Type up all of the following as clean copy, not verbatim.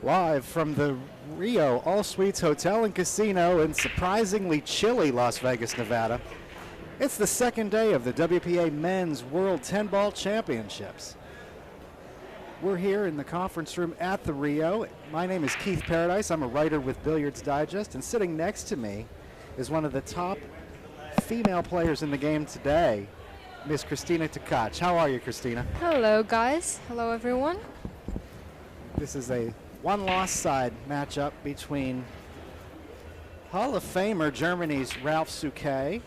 Live from the Rio All Suites Hotel and Casino in surprisingly chilly Las Vegas, Nevada. It's the second day of the WPA Men's World 10-Ball Championships. We're here in the conference room at the Rio. My name is Keith Paradise. I'm a writer with Billiards Digest, and sitting next to me is one of the top female players in the game today, Miss Christina Tkach. How are you, Christina? Hello, guys. Hello, everyone. This is a one-loss side matchup between Hall of Famer Germany's Ralf SOUQUET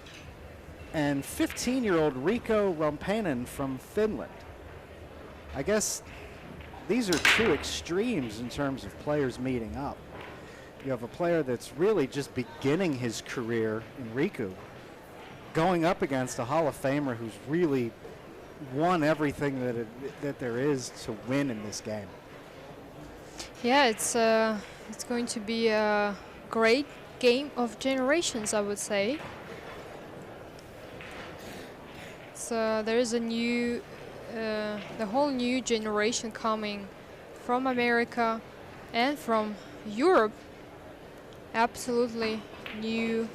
and 15-year-old Riku ROMPPANEN from Finland. I guess these are two extremes in terms of players meeting up. You have a player that's really just beginning his career in Riku, going up against a Hall of Famer who's really won everything that there is to win in this game. Yeah, it's going to be a great game of generations, I would say. So there is a new, the whole new generation coming from America and from Europe. Absolutely new,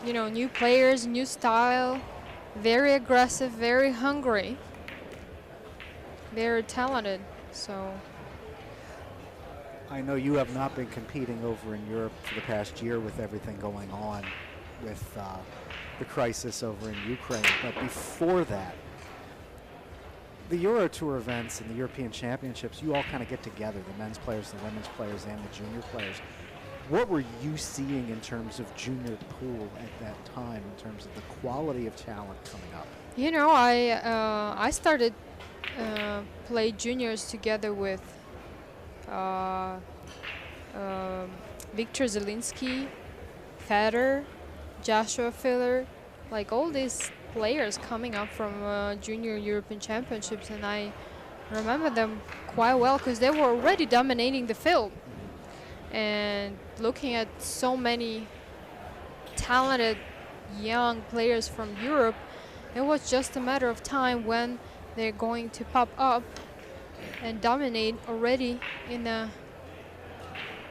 new players, new style, very aggressive, very hungry, very talented. So I know you have not been competing over in Europe for the past year with everything going on with the crisis over in Ukraine, but before that, the Euro Tour events and the European Championships, you all kind of get together, the men's players, the women's players, and the junior players. What were you seeing in terms of junior pool at that time, in terms of the quality of talent coming up? You know, I started play juniors together with Victor Zielinski, Federer, Joshua Filler, like all these players coming up from junior European Championships, and I remember them quite well because they were already dominating the field. And looking at so many talented young players from Europe, it was just a matter of time when they're going to pop up and dominate already in the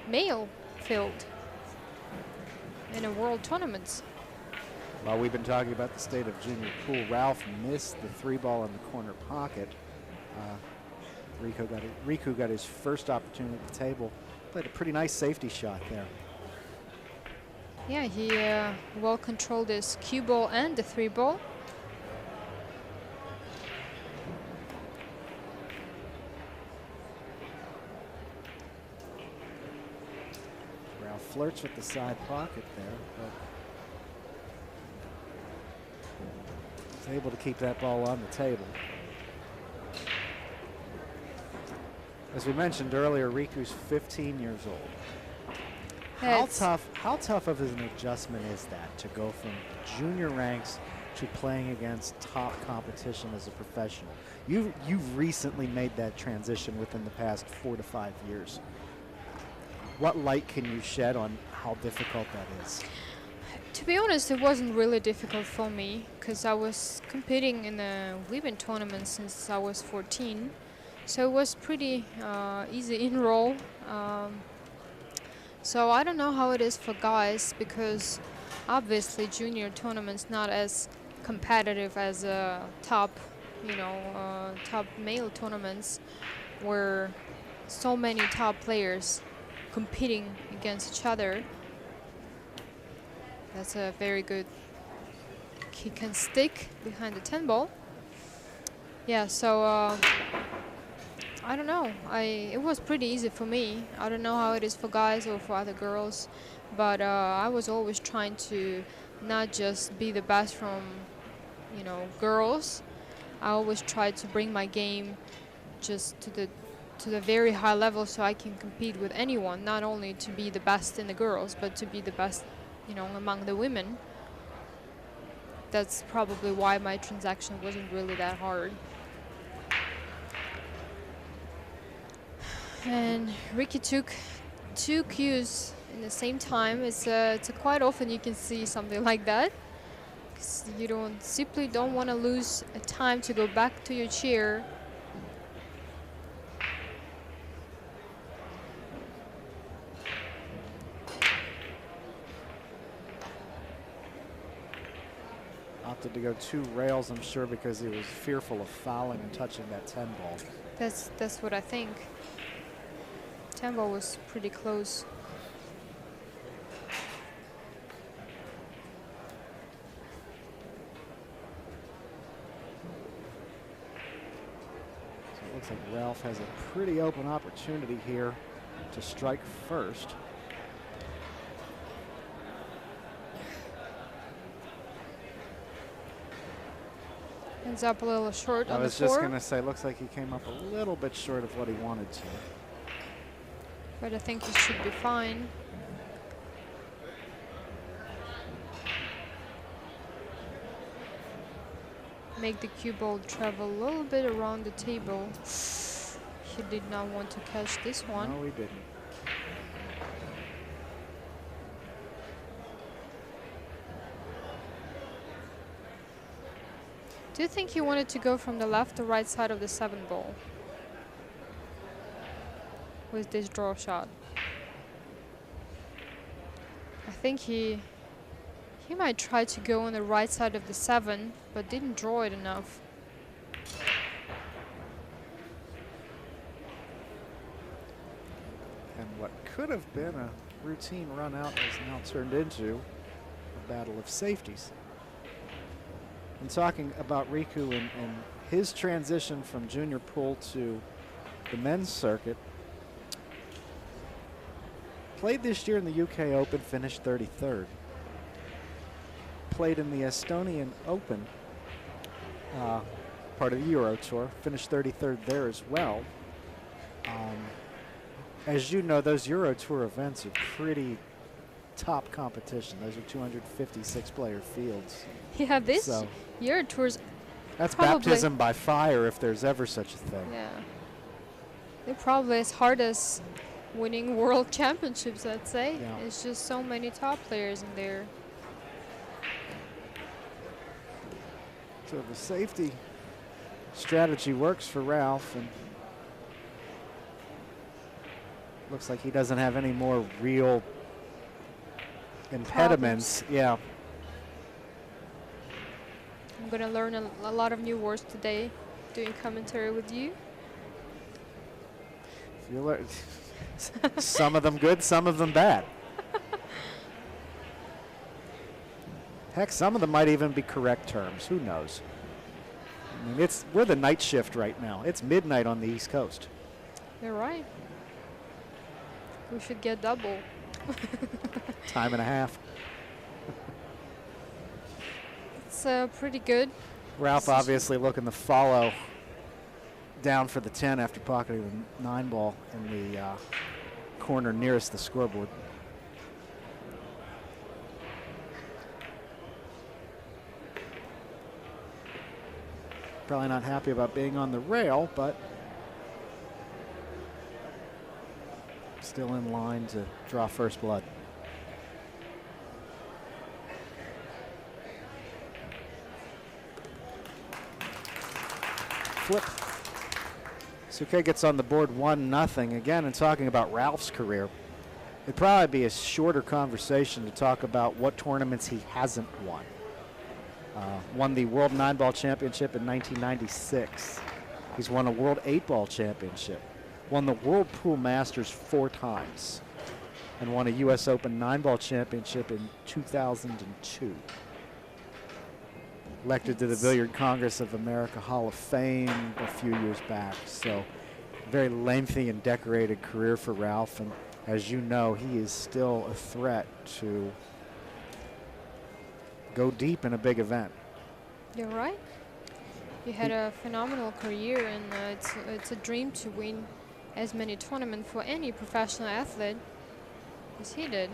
male field in the world tournaments. While we've been talking about the state of junior pool, Ralph missed the 3-ball in the corner pocket. Riku got his first opportunity at the table. Played a pretty nice safety shot there. Yeah, he well controlled his cue ball and the 3-ball. Ralph flirts with the side pocket there, but he's able to keep that ball on the table. As we mentioned earlier, Riku's 15 years old. How tough of an adjustment is that to go from junior ranks to playing against top competition as a professional? You've recently made that transition within the past 4 to 5 years. What light can you shed on how difficult that is? To be honest, it wasn't really difficult for me because I was competing in the women tournament since I was 14. So it was pretty easy enroll. So I don't know how it is for guys because obviously junior tournaments not as competitive as top male tournaments where so many top players competing against each other. That's a very good kick and stick behind the 10-ball. Yeah, so I don't know. It was pretty easy for me. I don't know how it is for guys or for other girls, but I was always trying to not just be the best from, girls. I always tried to bring my game just to the very high level so I can compete with anyone, not only to be the best in the girls, but to be the best, among the women. That's probably why my transaction wasn't really that hard. And Ricky took 2 cues in the same time. It's quite often you can see something like that. 'Cause you simply don't want to lose a time to go back to your chair opted to go 2 rails, I'm sure, because he was fearful of fouling and touching that 10 ball. That's what I think. 10 ball was pretty close. So it looks like Ralph has a pretty open opportunity here to strike first. Ends up a little short on the 4. I was just going to say, looks like he came up a little bit short of what he wanted to. But I think he should be fine. Make the cue ball travel a little bit around the table. He did not want to catch this one. No, he didn't. Do you think he wanted to go from the left or right side of the 7 ball with this draw shot? I think he might try to go on the right side of the 7, but didn't draw it enough. And what could have been a routine run out has now turned into a battle of safeties. And talking about Riku and his transition from junior pool to the men's circuit, played this year in the UK Open, finished 33rd. Played in the Estonian Open, part of the Euro Tour, finished 33rd there as well. As you know, those Euro Tour events are pretty top competition. Those are 256 player fields. Yeah, this So Euro Tours. that's probably baptism by fire if there's ever such a thing. Yeah. They're probably as hard as winning world championships, I'd say. Yeah. It's just so many top players in there. So the safety strategy works for Ralph, and looks like he doesn't have any more real impediments. Yeah. I'm gonna learn a lot of new words today doing commentary with you. You learn some of them good, some of them bad. Heck, some of them might even be correct terms. Who knows? I mean, we're the night shift right now. It's midnight on the East Coast. You're right. We should get double. Time and a half. It's pretty good. Ralph obviously looking to follow down for the 10 after pocketing the 9 ball in the corner nearest the scoreboard. Probably not happy about being on the rail, but still in line to draw first blood. Flip. Souquet gets on the board 1-0 again, and talking about Ralph's career, it'd probably be a shorter conversation to talk about what tournaments he hasn't won. Won the World 9-Ball Championship in 1996. He's won a World 8-Ball Championship. Won the World Pool Masters 4 times. And won a US Open 9-Ball Championship in 2002. Elected to the Billiard Congress of America Hall of Fame a few years back. So very lengthy and decorated career for Ralph. And as you know, he is still a threat to go deep in a big event. You're right. You had a phenomenal career, and it's a dream to win as many tournaments for any professional athlete as he did.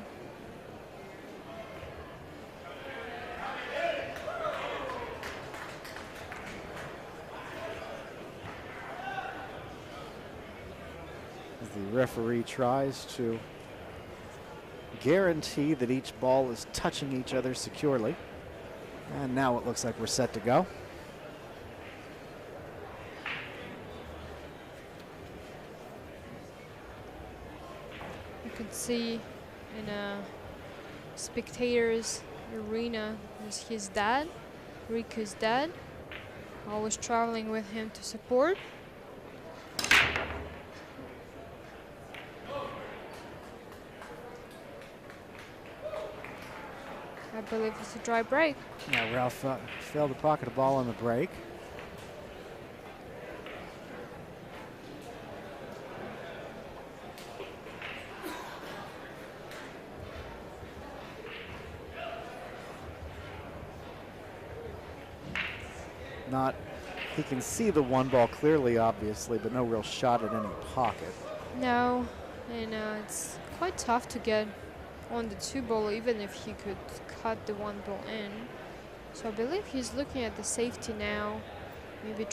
As the referee tries to guarantee that each ball is touching each other securely. And now it looks like we're set to go. You can see in a spectators arena is his dad, Riku's dad, always traveling with him to support. I believe it's a dry break. Yeah, Ralph failed to pocket a ball on the break. Not, he can see the one ball clearly, obviously, but no real shot at any pocket. No, and it's quite tough to get on the 2-ball, even if he could cut the 1 ball in. So I believe he's looking at the safety now. Maybe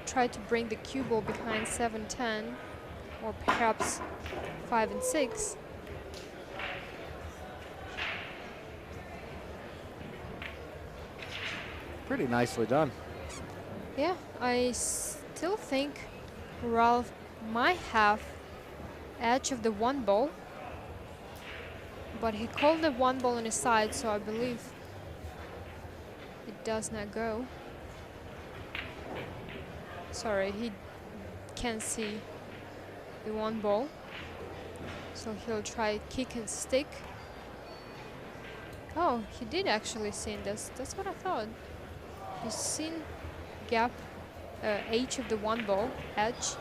try to bring the cue ball behind 7-10, or perhaps 5 and 6. Pretty nicely done. Yeah, I still think Ralph might have edge of the 1 ball, but he called the 1 ball on his side, so I believe it does not go. Sorry, he can't see the 1 ball, so he'll try kick and stick. Oh, he did actually see this. That's what I thought. He's seen gap H of the 1 ball, edge.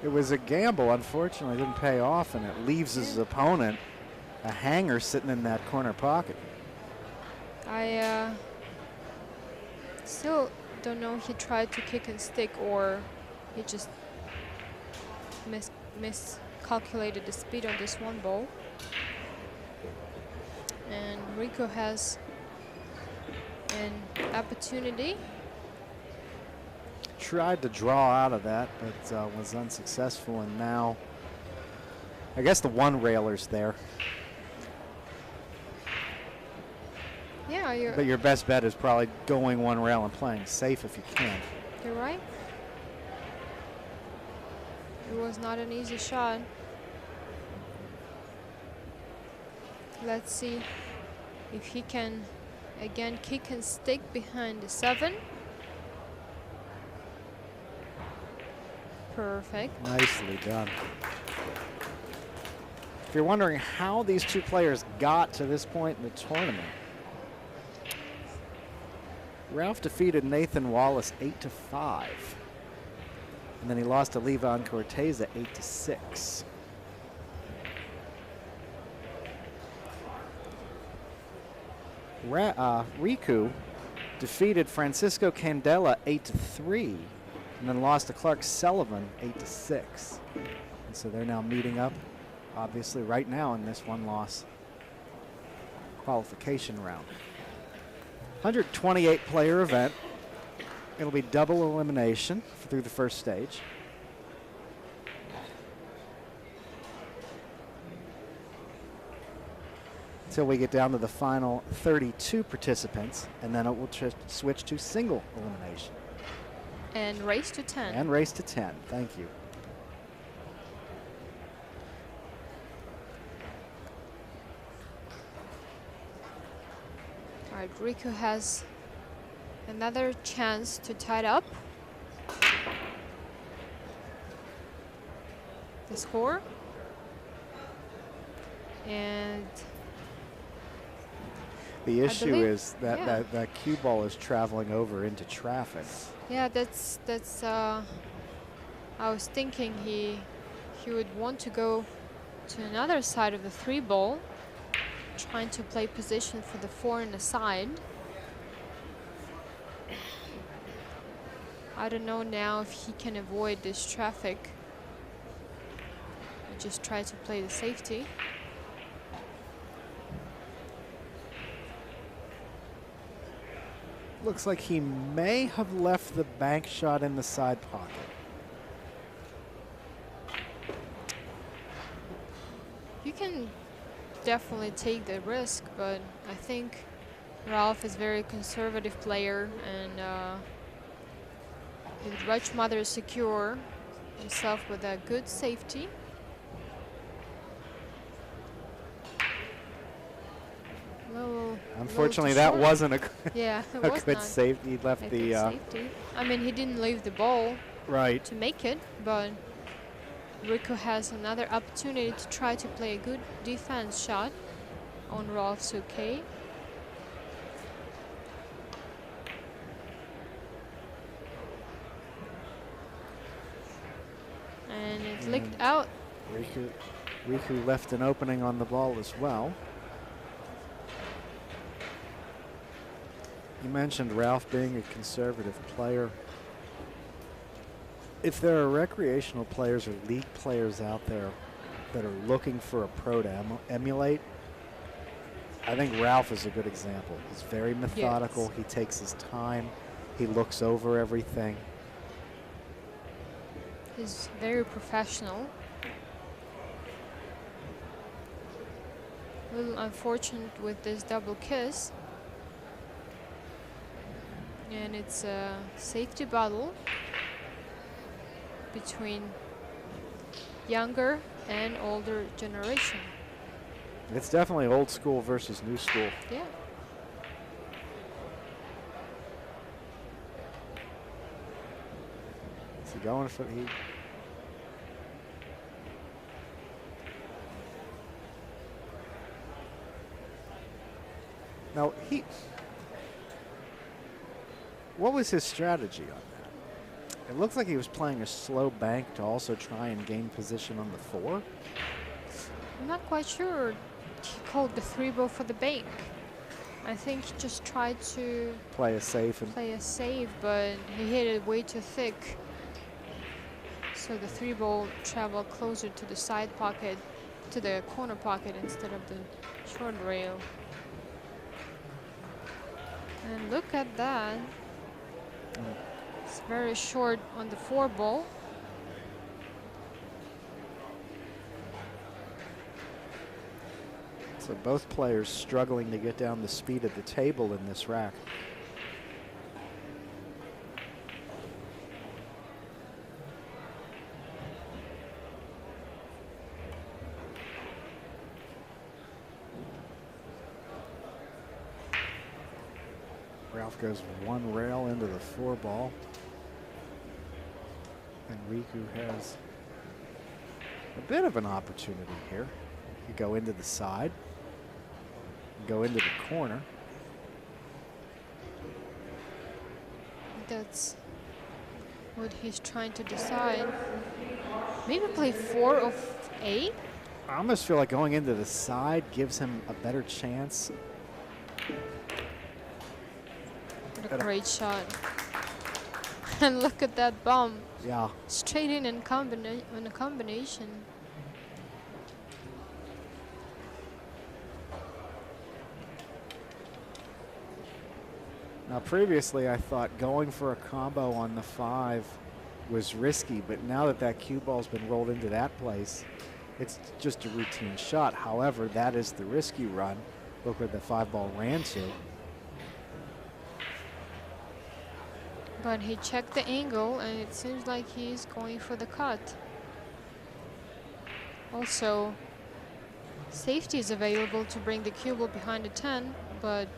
It was a gamble, unfortunately, didn't pay off, and it leaves his opponent a hanger sitting in that corner pocket. I still don't know if he tried to kick and stick or he just miscalculated the speed on this 1 ball. And Riku has an opportunity. Tried to draw out of that, but was unsuccessful, and now I guess the 1 railer's there. Yeah, but your best bet is probably going 1 rail and playing safe if you can. You're right. It was not an easy shot. Let's see if he can again kick and stick behind the 7. Perfect. Nicely done. If you're wondering how these 2 players got to this point in the tournament, Ralph defeated Nathan Wallace 8-5. And then he lost to Levon Corteza 8-6. Riku defeated Francisco Candela 8-3. And then lost to Clark Sullivan 8-6. And so they're now meeting up, obviously, right now in this 1-loss qualification round. 128 player event. It'll be double elimination through the first stage. Until we get down to the final 32 participants, and then it will switch to single elimination. And race to 10. And race to 10. Thank you. All right, Riku has another chance to tie it up. The score. And the issue is that that cue ball is traveling over into traffic. Yeah, that's I was thinking he would want to go to another side of the 3 ball, trying to play position for the 4 in the side. I don't know now if he can avoid this traffic. I just try to play the safety. Looks like he may have left the bank shot in the side pocket. You can definitely take the risk, but I think Ralph is a very conservative player, and he would much rather secure himself with a good safety. Oh, Unfortunately, low to that short. wasn't Yeah, it a was good not save. He left a the good safety. I mean, he didn't leave the ball right. to make it, but Riku has another opportunity to try to play a good defense shot on Ralf SOUQUET. And it licked out. Riku left an opening on the ball as well. You mentioned Ralph being a conservative player. If there are recreational players or league players out there that are looking for a pro to emulate, I think Ralph is a good example. He's very methodical. Yes. He takes his time. He looks over everything. He's very professional. A little unfortunate with this double kiss. And it's a safety battle between younger and older generation. It's definitely old school versus new school. Yeah. Is he going for he? Now what was his strategy on that? It looks like he was playing a slow bank to also try and gain position on the 4. I'm not quite sure he called the 3-ball for the bank. I think he just tried to play a safe, but he hit it way too thick. So the 3-ball traveled closer to the side pocket, to the corner pocket instead of the short rail. And look at that. It's very short on the 4-ball. So both players struggling to get down the speed of the table in this rack. Ralph goes 1 rail into the 4-ball. And Riku has a bit of an opportunity here. You go into the side, go into the corner. That's what he's trying to decide. Maybe play 4 of 8? I almost feel like going into the side gives him a better chance. What a great shot. And look at that bomb. Yeah. Straight in a combination. Now previously I thought going for a combo on the 5 was risky, but now that cue ball's been rolled into that place, it's just a routine shot. However, that is the risky run. Look where the 5-ball ran to. But he checked the angle and it seems like he's going for the cut. Also, safety is available to bring the cue ball behind the 10, but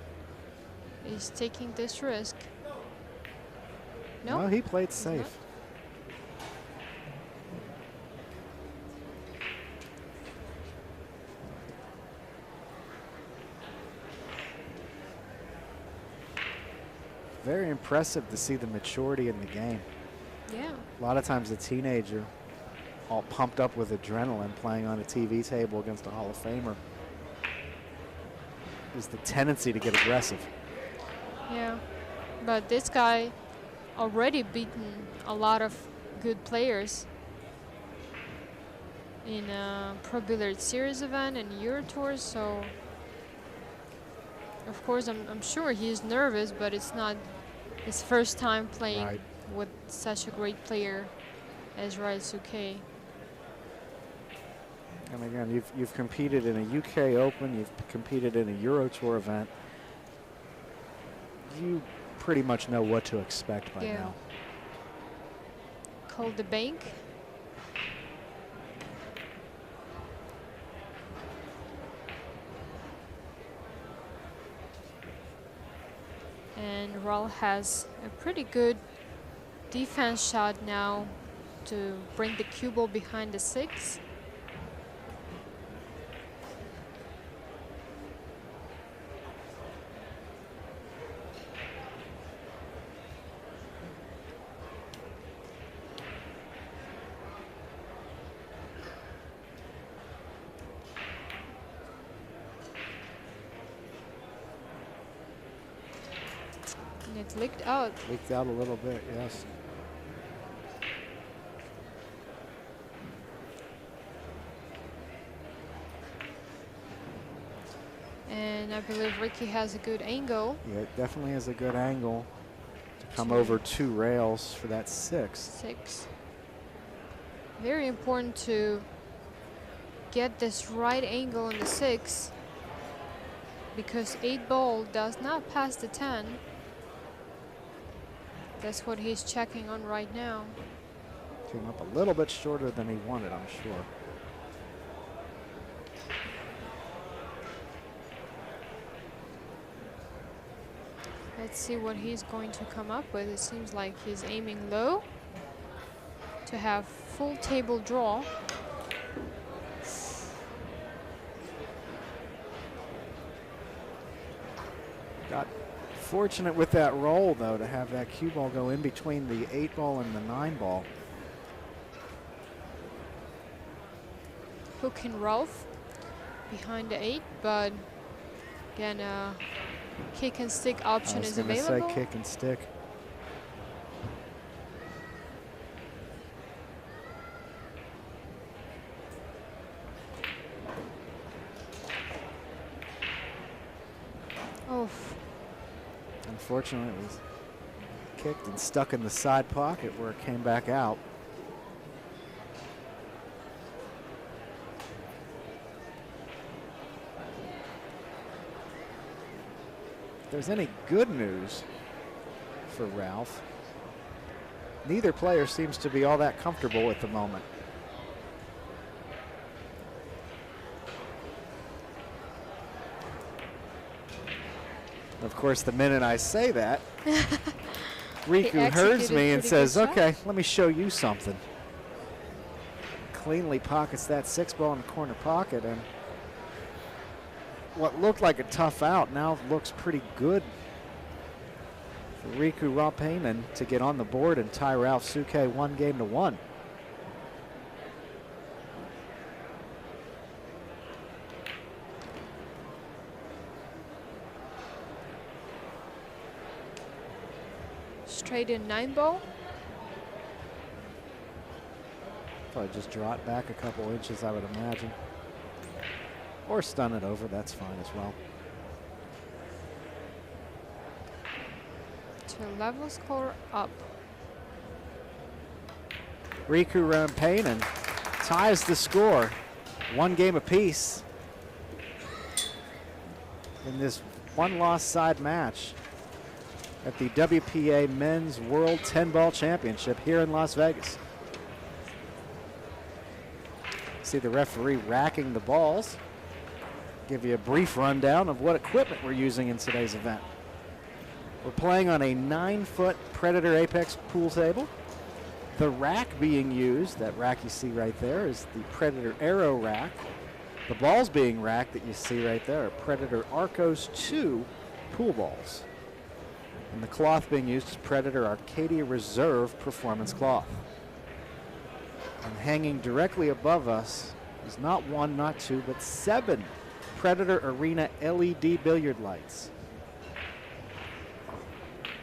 he's taking this risk. No, he played safe. Not. Very impressive to see the maturity in the game. Yeah. A lot of times a teenager, all pumped up with adrenaline, playing on a TV table against a Hall of Famer, is the tendency to get aggressive. Yeah, but this guy already beaten a lot of good players in a Pro Billiard Series event and Euro Tour, so of course I'm sure he's nervous, but it's not his first time playing with such a great player as Ralf SOUQUET. And again, you've competed in a UK Open, you've competed in a Euro Tour event. You pretty much know what to expect by now. Called the bank. Ralf has a pretty good defense shot now to bring the cue ball behind the 6. And it leaked out. Leaked out a little bit, yes. And I believe Ricky has a good angle. Yeah, it definitely has a good angle to come over 2 rails for that 6. 6. Very important to get this right angle on the 6 because 8 ball does not pass the 10. That's what he's checking on right now. Came up a little bit shorter than he wanted, I'm sure. Let's see what he's going to come up with. It seems like he's aiming low to have full table draw. Got fortunate with that roll, though, to have that cue ball go in between the 8 ball and the 9 ball. Hooking Ralf behind the 8, but again, kick and stick option is available. I was going to say kick and stick. Oh. Unfortunately, it was kicked and stuck in the side pocket where it came back out. If there's any good news for Ralf, neither player seems to be all that comfortable at the moment. Of course, the minute I say that, Riku hears me and says, okay, let me show you something. Cleanly pockets that 6 ball in the corner pocket, and what looked like a tough out now looks pretty good for Riku ROMPPANEN to get on the board and tie Ralf SOUQUET 1-1. Straight in 9 ball. Probably just draw it back a couple inches, I would imagine. Or stun it over, that's fine as well. To level score up. Riku ROMPPANEN ties the score, 1 game apiece in this 1-loss side match at the WPA Men's World 10-Ball Championship here in Las Vegas. See the referee racking the balls. Give you a brief rundown of what equipment we're using in today's event. We're playing on a 9-foot Predator Apex pool table. The rack being used, that rack you see right there, is the Predator Aero rack. The balls being racked that you see right there are Predator Arcos 2 pool balls. And the cloth being used is Predator Arcadia Reserve performance cloth. And hanging directly above us is not 1, not 2, but 7 Predator Arena LED billiard lights.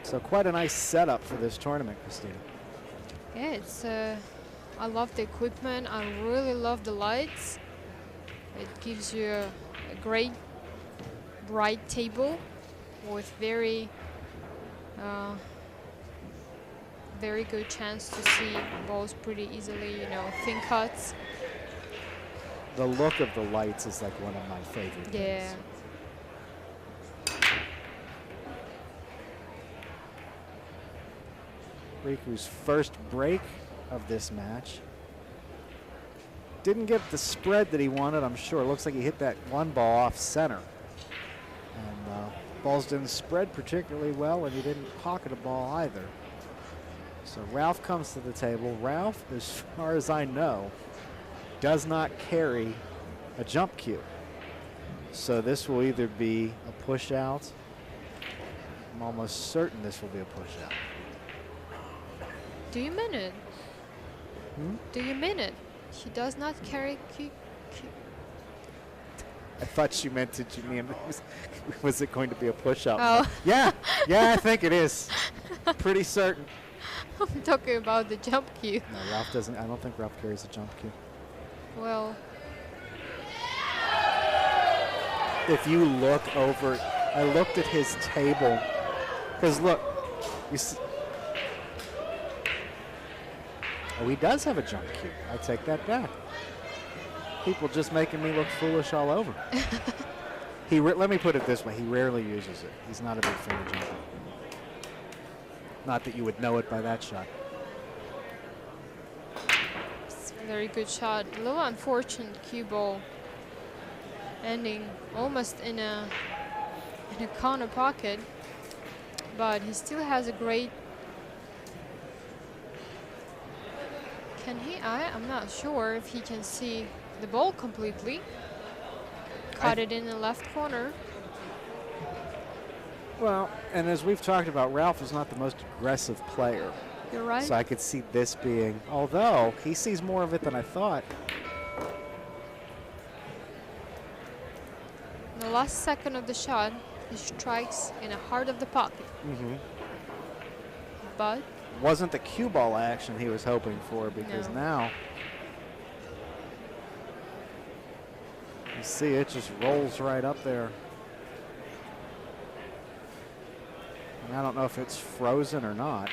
So quite a nice setup for this tournament, Christina. Yeah, it's I love the equipment. I really love the lights. It gives you a great bright table with very good chance to see balls pretty easily, you know, thin cuts. The look of the lights is like one of my favorite things. Riku's first break of this match. Didn't get the spread that he wanted, I'm sure. Looks like he hit that 1 ball off center. And Balls didn't spread particularly well, and he didn't pocket a ball either. So Ralph comes to the table. Ralph, as far as I know, does not carry a jump cue. So this will either be a push out. I'm almost certain this will be a push out. Do you mean it? Do you mean it? He does not carry cue. I thought you meant, did you mean, was it going to be a push out? Oh. Yeah, I think it is. Pretty certain. I'm talking about the jump cue. No, Ralph doesn't. I don't think Ralph carries a jump cue. Well, if you look over, I looked at his table, because look, you see, oh, he does have a jump cue. I take that back. People just making me look foolish all over. Let me put it this way, he rarely uses it. He's not a big fan of jumping. Not that you would know it by that shot. it's a very good shot. A little unfortunate cue ball ending almost in a corner pocket, but he still has a great. Can he? I'm not sure if he can see the ball completely. Caught it in the left corner. Well, and as we've talked about, Ralph is not the most aggressive player. You're right. So I could see this being, although he sees more of it than I thought. In the last second of the shot, he strikes in the heart of the pocket. But Wasn't the cue ball action he was hoping for, because No. now you see it just rolls right up there. And I don't know if it's frozen or not.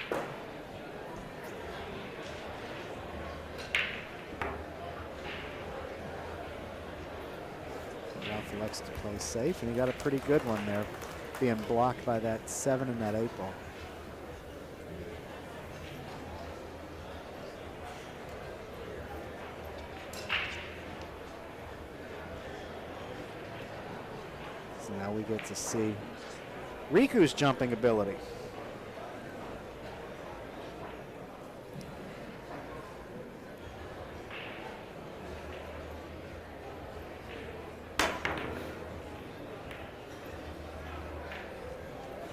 Ralph elects to play safe, and he got a pretty good one there, being blocked by that 7 and that 8 ball. So now we get to see Riku's jumping ability.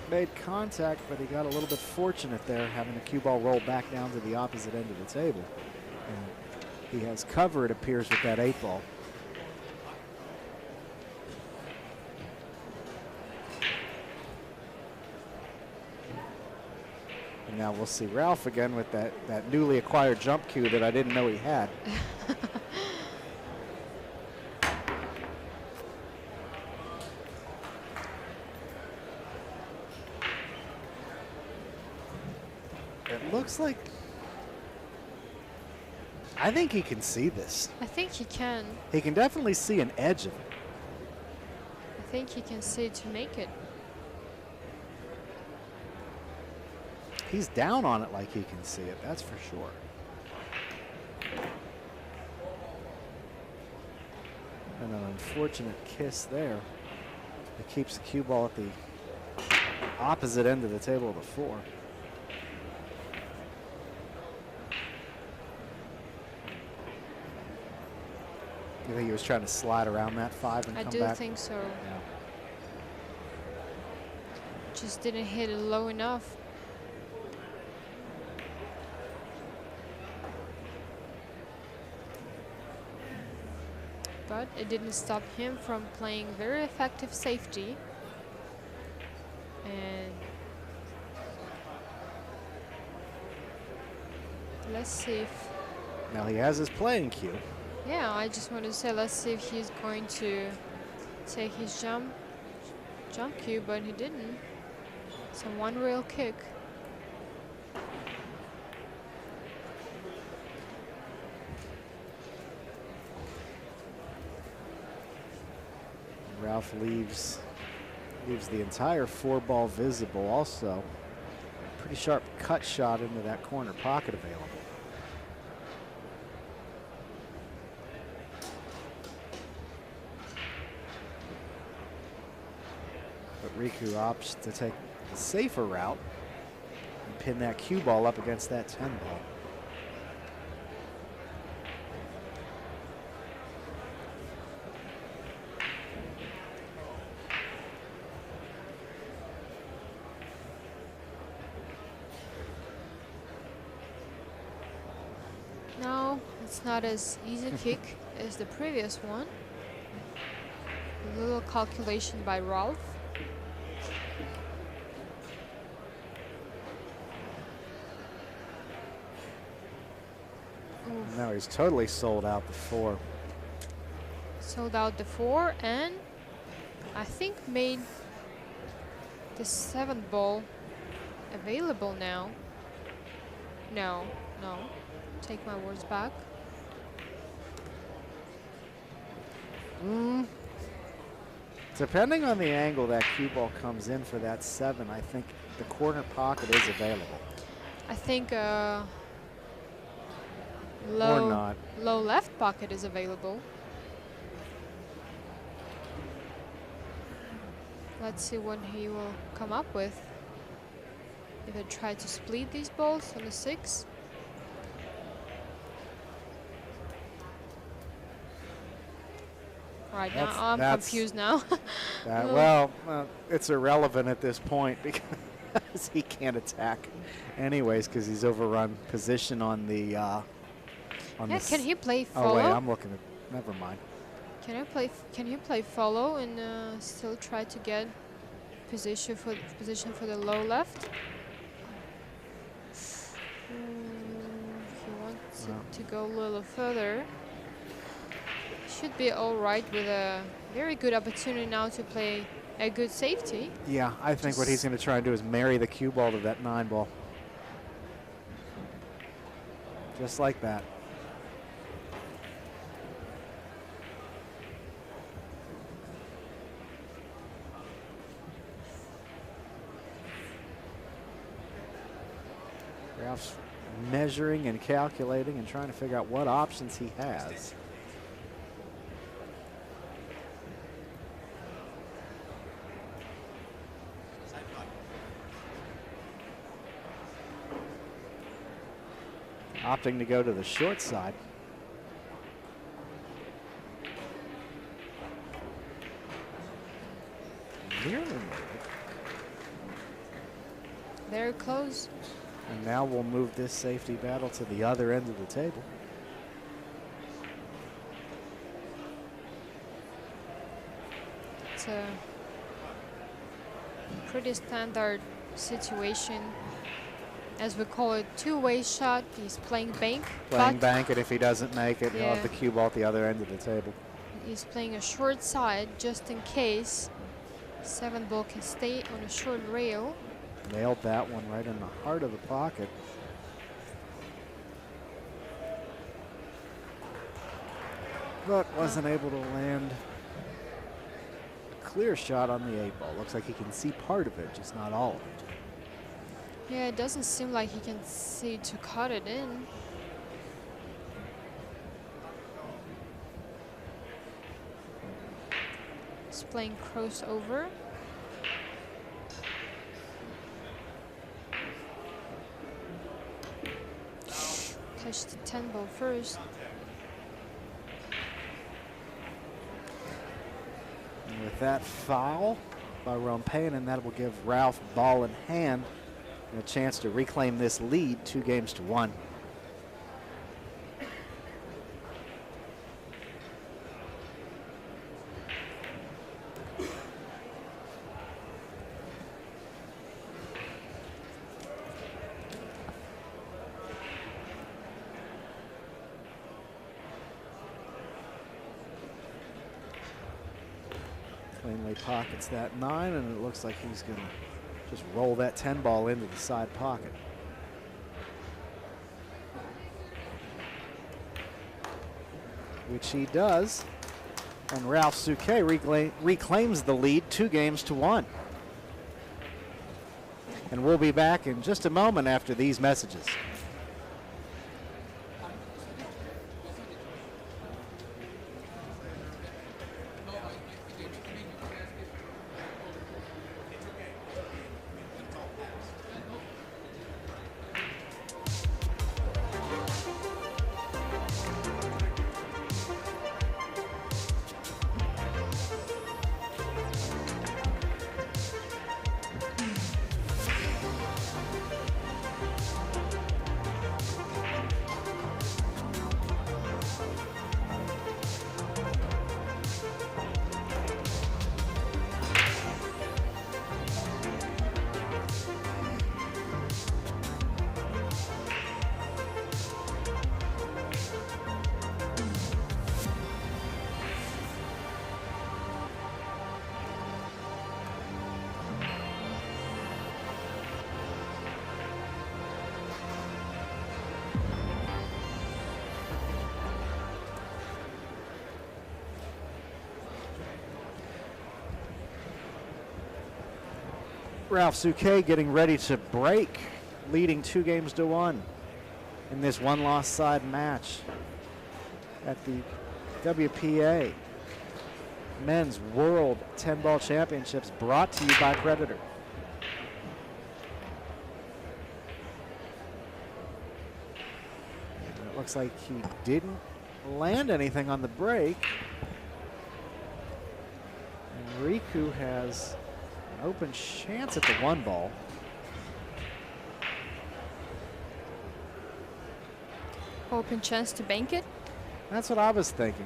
Made contact, but he got a little bit fortunate there, having the cue ball roll back down to the opposite end of the table. And he has cover, it appears, with that 8 ball. And now we'll see Ralph again with that newly acquired jump cue that I didn't know he had. It looks like, I think he can see this. I think he can. He can definitely see an edge of it. I think he can see to make it. He's down on it like he can see it, that's for sure. And an unfortunate kiss there. It keeps the cue ball at the opposite end of the table of the 4. You think he was trying to slide around that 5 and I come do back? think so. Yeah. Just didn't hit it low enough. But it didn't stop him from playing very effective safety. And let's see if, Now he has his playing cue. yeah, I just want to say, let's see if he's going to take his jump cue, but he didn't. So one real kick. Ralph leaves the entire 4-ball visible. Also, pretty sharp cut shot into that corner pocket available. But Riku opts to take the safer route and pin that cue ball up against that 10 ball. No, it's not as easy kick as the previous one. A little calculation by Ralf. Now he's totally sold out the 4. Sold out the 4 and I think made the 7th ball available now. No. Take my words back. Depending on the angle that cue ball comes in for that 7, I think the corner pocket is available. I think Or not. low left pocket is available. Let's see what he will come up with. If I try to split these balls on the 6. Right, now I'm confused now. Well, it's irrelevant at this point because he can't attack anyways because he's overrun position on the Yeah, can he play Oh follow? wait, I'm looking at, never mind. Can he play follow and still try to get position for the low left? He wants it to go a little further. Should be all right with a very good opportunity now to play a good safety. Yeah, I think what he's going to try and do is marry the cue ball to that 9 ball. Just like that. Ralph's measuring and calculating and trying to figure out what options he has. Opting to go to the short side. Nearly made it. Very close. And now we'll move this safety battle to the other end of the table. It's a pretty standard situation. As we call it, two-way shot. He's playing bank. Playing bank, and if he doesn't make it, he'll Yeah. have the cue ball at the other end of the table. He's playing a short side just in case 7 ball can stay on a short rail. Nailed that one right in the heart of the pocket. But wasn't able to land a clear shot on the 8 ball. Looks like he can see part of it, just not all of it. Yeah, it doesn't seem like he can see to cut it in. He's playing crossover. Touch the 10 ball first. And with that foul by ROMPPANEN, that will give Ralf ball in hand and a chance to reclaim this lead 2-1. Cleanly pockets that 9, and it looks like he's going to just roll that 10 ball into the side pocket. Which he does. And Ralf SOUQUET reclaims the lead 2-1. And we'll be back in just a moment after these messages. Ralf SOUQUET getting ready to break, leading 2-1 in this one-loss side match at the WPA Men's World 10-Ball Championships, brought to you by Predator. And it looks like he didn't land anything on the break. And Riku has an open chance at the 1-ball. Open chance to bank it? That's what I was thinking.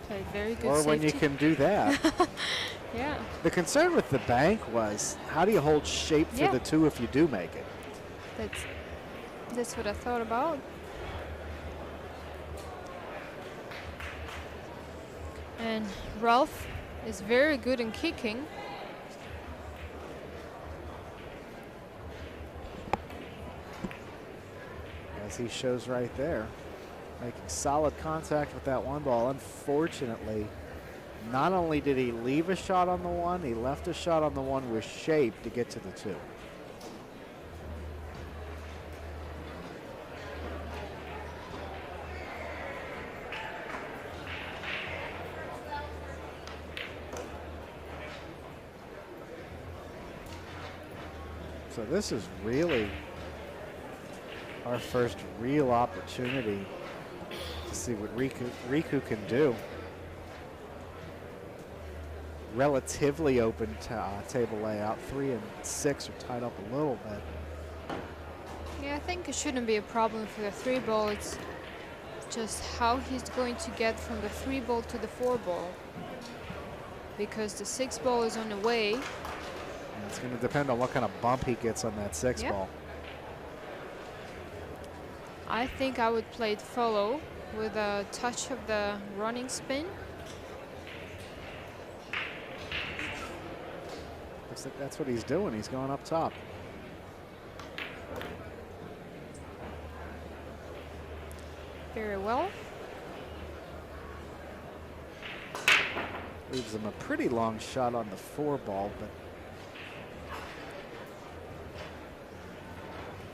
Played very good Or safety. when you can do that. Yeah. The concern with the bank was, how do you hold shape for the 2 if you do make it? That's what I thought about. And Ralf is very good in kicking. As he shows right there, making solid contact with that 1-ball. Unfortunately, not only did he leave a shot on the 1, he left a shot on the 1 with shape to get to the 2. So this is really our first real opportunity to see what Riku can do. Relatively open table layout. 3 and 6 are tied up a little bit. Yeah, I think it shouldn't be a problem for the 3-ball. It's just how he's going to get from the 3-ball to the 4-ball. Because the 6-ball is on the way. And it's going to depend on what kind of bump he gets on that 6-ball. I think I would play it follow with a touch of the running spin. Looks like that's what he's doing. He's going up top. Very well. Leaves him a pretty long shot on the 4-ball, but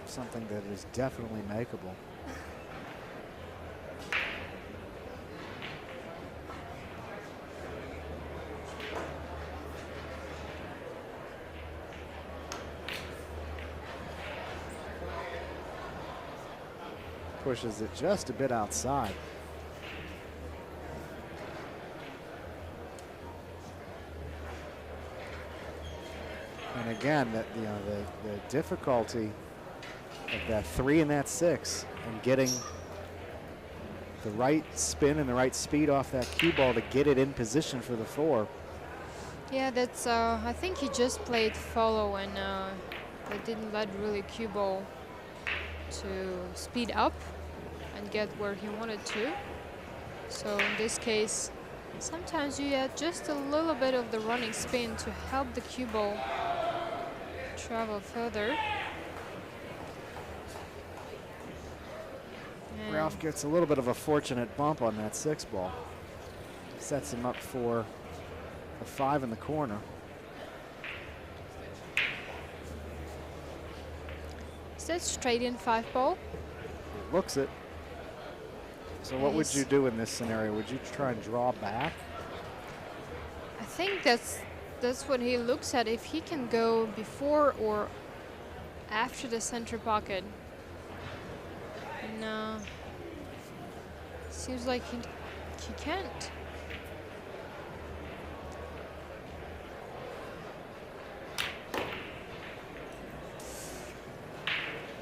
something that is definitely makeable. Pushes it just a bit outside. And again, the difficulty of that 3 and that 6 and getting the right spin and the right speed off that cue ball to get it in position for the 4. Yeah, that's. I think he just played follow and they didn't let really cue ball to speed up and get where he wanted to. So in this case, sometimes you add just a little bit of the running spin to help the cue ball travel further. And Ralf gets a little bit of a fortunate bump on that 6-ball. Sets him up for a 5 in the corner. Is that straight in 5-ball? Looks it. So what would you do in this scenario? Would you try and draw back? I think that's what he looks at. If he can go before or after the center pocket. No. Seems like he can't.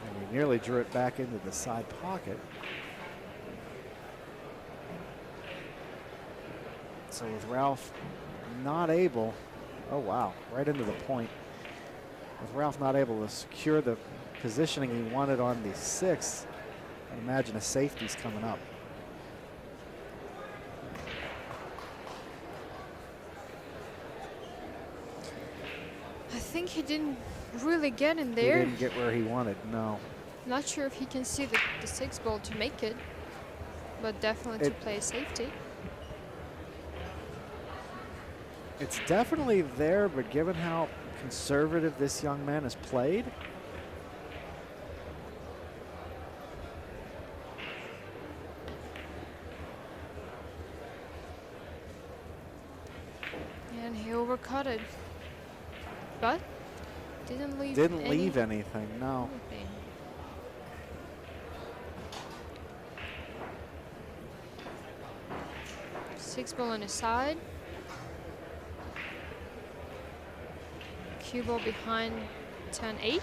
And he nearly drew it back into the side pocket. So with Ralf not able, oh wow, right into the point. With Ralf not able to secure the positioning he wanted on the 6, I imagine a safety's coming up. I think he didn't really get in there. He didn't get where he wanted, no. Not sure if he can see the 6 ball to make it, but definitely to play safety. It's definitely there, but given how conservative this young man has played, and he overcut it, but didn't leave anything. No. Anything. Six ball on his side. Cue ball behind 10-8.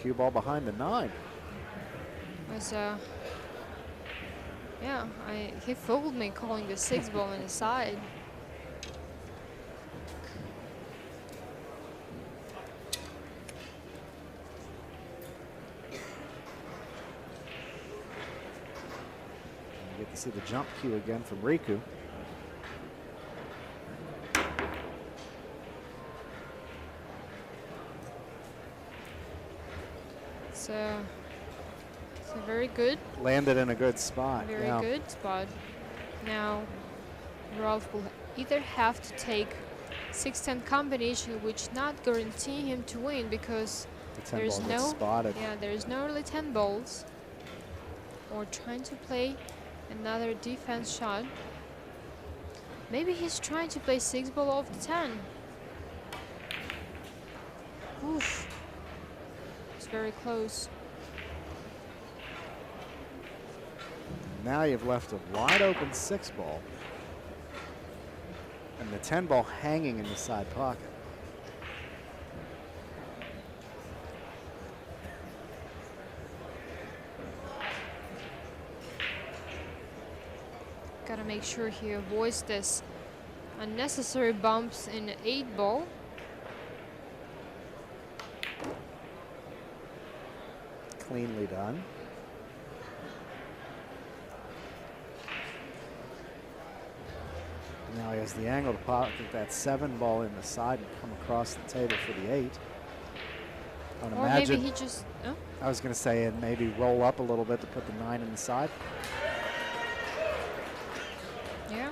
Cue ball behind the 9. Was yeah, he fooled me calling the 6 ball on his side. You get to see the jump cue again from Riku. So very good. Landed in a good spot. Very good spot. Now Ralf will either have to take 6-10 combination, which not guarantee him to win because The 10 ball gets spotted. there is no really 10 balls. Or trying to play another defense shot. Maybe he's trying to play 6 ball off the 10. Oof. It's very close. Now you've left a wide open 6 ball. And the 10 ball hanging in the side pocket. Gotta make sure he avoids this unnecessary bumps in the 8 ball. Cleanly done. Now he has the angle to pocket that 7 ball in the side and come across the table for the 8. I would Or imagine, maybe he just, oh, I was going to say, and maybe roll up a little bit to put the 9 in the side. yeah.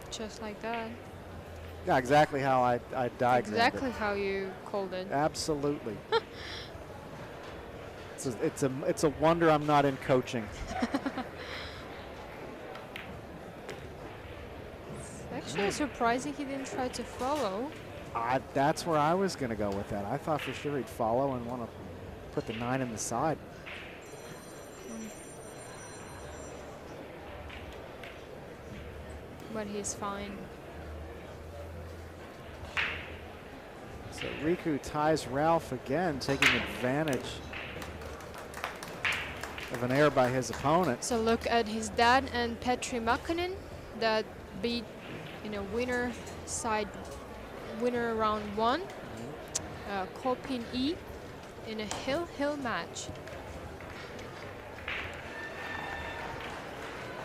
Just like that. Yeah, exactly how I diagrammed Exactly it. how you called it. Absolutely. It's a wonder I'm not in coaching. Actually surprising he didn't try to follow. That's where I was going to go with that. I thought for sure he'd follow and want to put the 9 in the side. But he's fine. So Riku ties Ralf again, taking advantage of an error by his opponent. So look at his dad and Petri Makkonen that beat winner round 1, Kopin E in a hill match.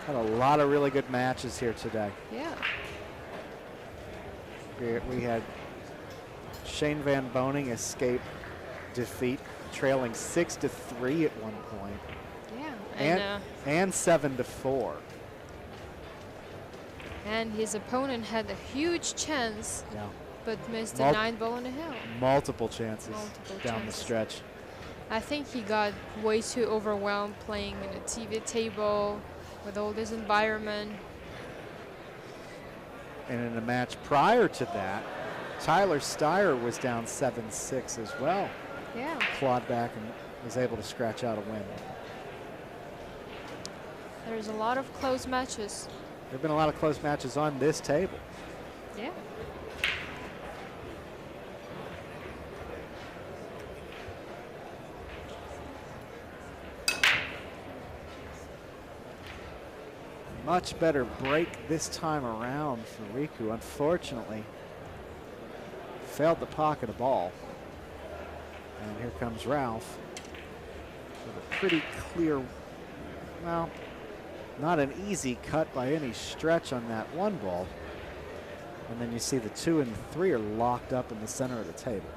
Had a lot of really good matches here today. Yeah. We had Shane Van Boning escape defeat, trailing 6-3 at one point. Yeah. And 7-4. And his opponent had a huge chance, Yeah. but missed the 9 ball on the hill. Multiple chances down the stretch. I think he got way too overwhelmed playing in a TV table with all this environment. And in a match prior to that, Tyler Steyer was down 7-6 as well. Yeah. Clawed back and was able to scratch out a win. There's a lot of close matches. There have been a lot of close matches on this table. Yeah. Much better break this time around for Riku. Unfortunately, failed to pocket a ball. And here comes Ralf. with a pretty clear, well, not an easy cut by any stretch on that one ball. And then you see the 2 and 3 are locked up in the center of the table.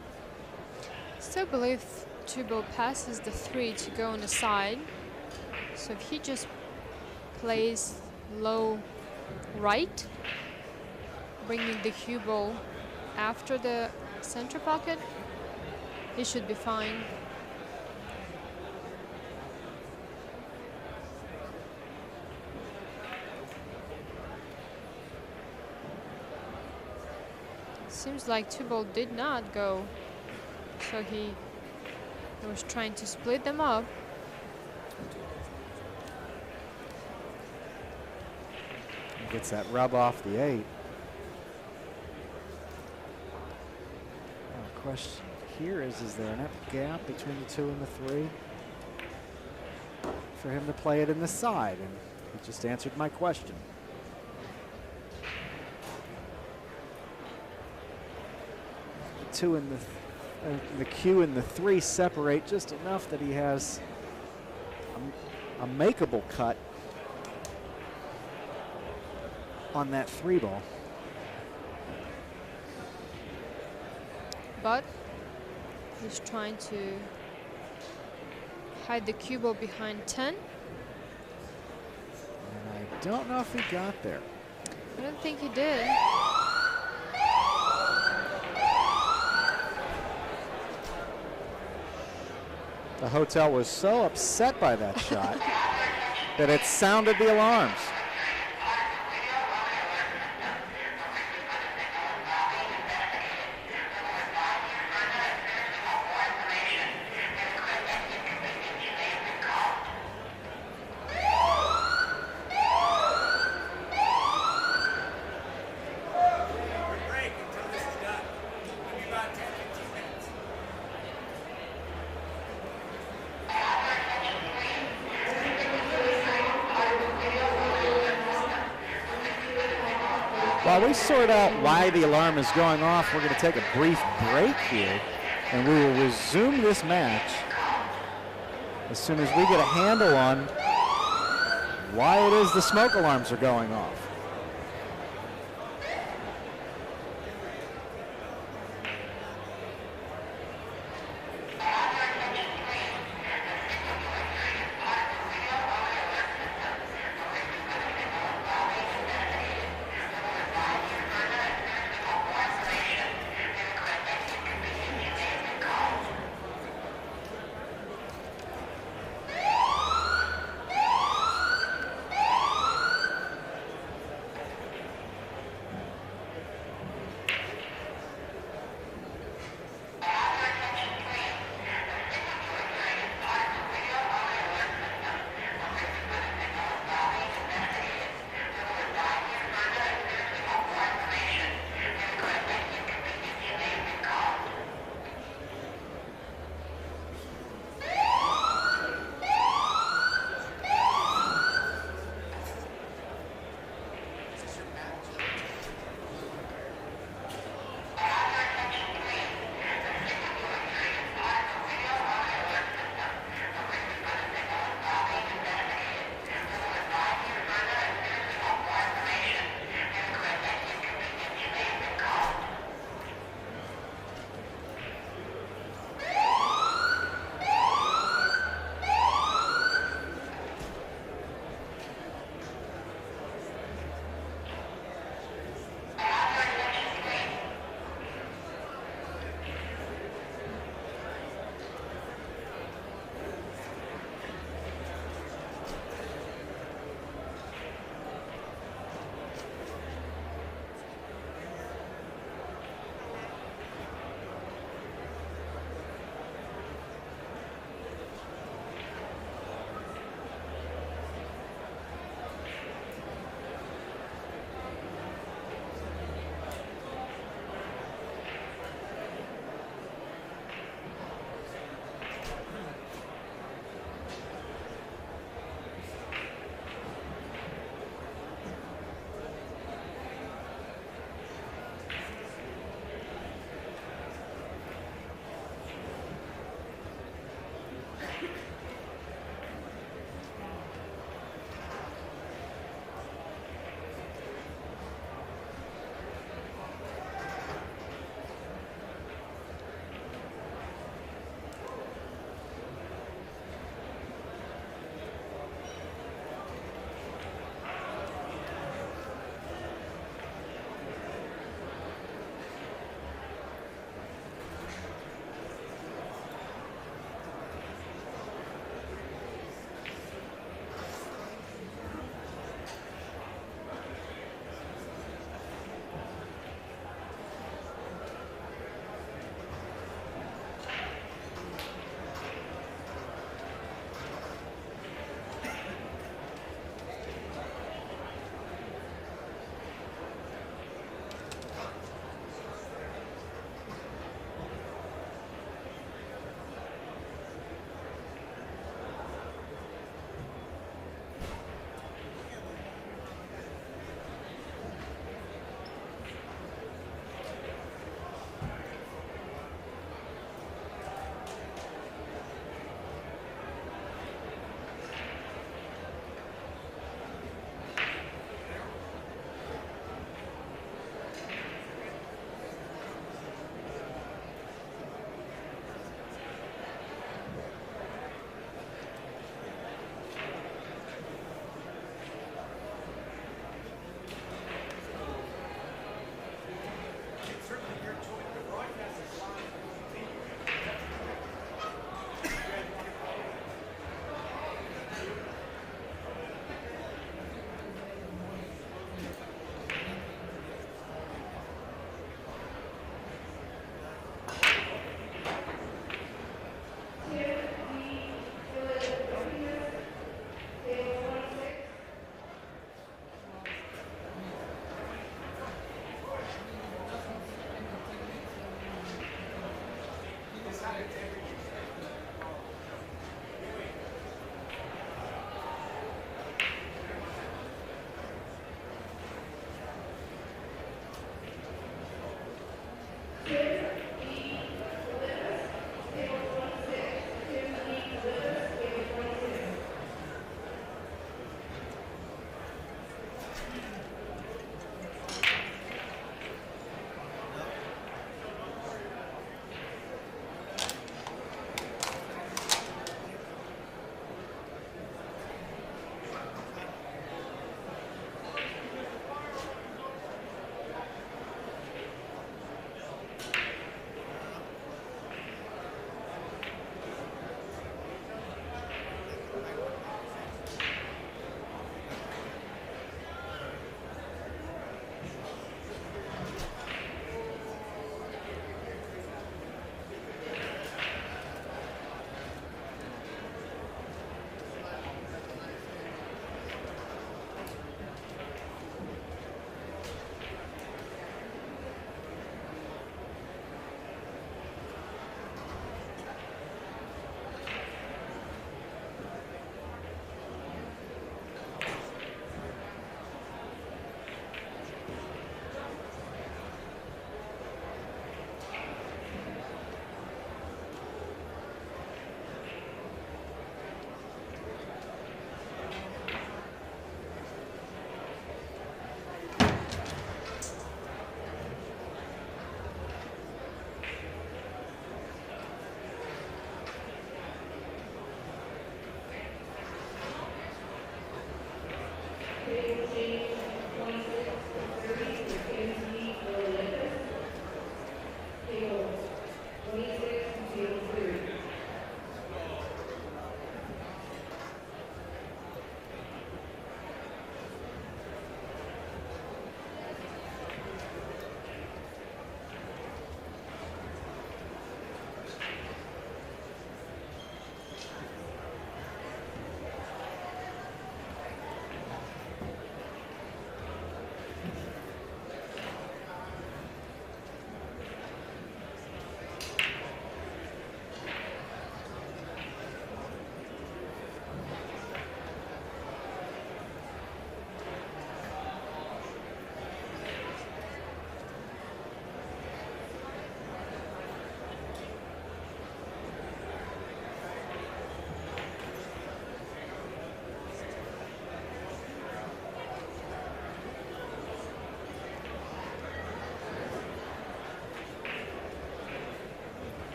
Still believe 2-ball passes the 3 to go on the side. So if he just plays low right, bringing the cue ball after the center pocket, he should be fine. Seems like 2-ball did not go, so he was trying to split them up. Gets that rub off the 8. The question here is there enough gap between the 2 and the 3 for him to play it in the side? And he just answered my question. The 2 and the cue and the 3 separate just enough that he has a makeable cut on that 3 ball. But he's trying to hide the cue ball behind 10. And I don't know if he got there. I don't think he did. The hotel was so upset by that shot that it sounded the alarms. While we sort out why the alarm is going off, we're going to take a brief break here, and we will resume this match as soon as we get a handle on why it is the smoke alarms are going off.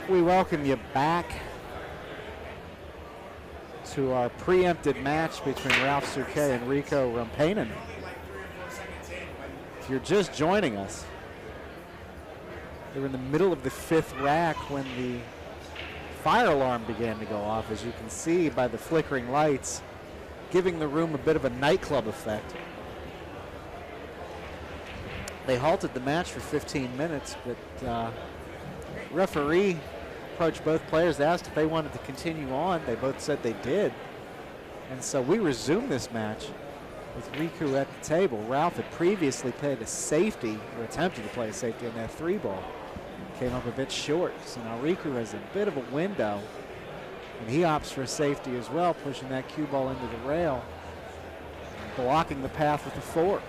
We welcome you back to our preempted match between Ralf SOUQUET and Riku ROMPPANEN. If you're just joining us, they were in the middle of the 5th rack when the fire alarm began to go off, as you can see by the flickering lights, giving the room a bit of a nightclub effect. They halted the match for 15 minutes, but referee approached both players, asked if they wanted to continue on. They both said they did. And so we resumed this match with Riku at the table. Ralf had previously played a safety, or attempted to play a safety on that 3-ball. Came up a bit short. So now Riku has a bit of a window, and he opts for a safety as well, pushing that cue ball into the rail, blocking the path with the 4.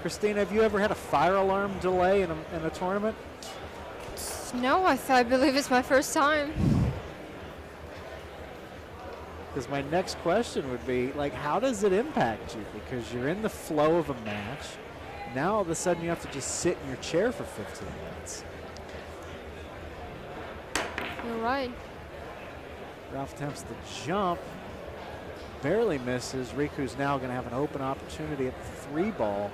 Christina, have you ever had a fire alarm delay in a tournament? No, I believe it's my first time. Because my next question would be, like, how does it impact you? Because you're in the flow of a match. Now all of a sudden you have to just sit in your chair for 15 minutes. You're right. Ralf attempts the jump. Barely misses. Riku's now going to have an open opportunity at the 3-ball.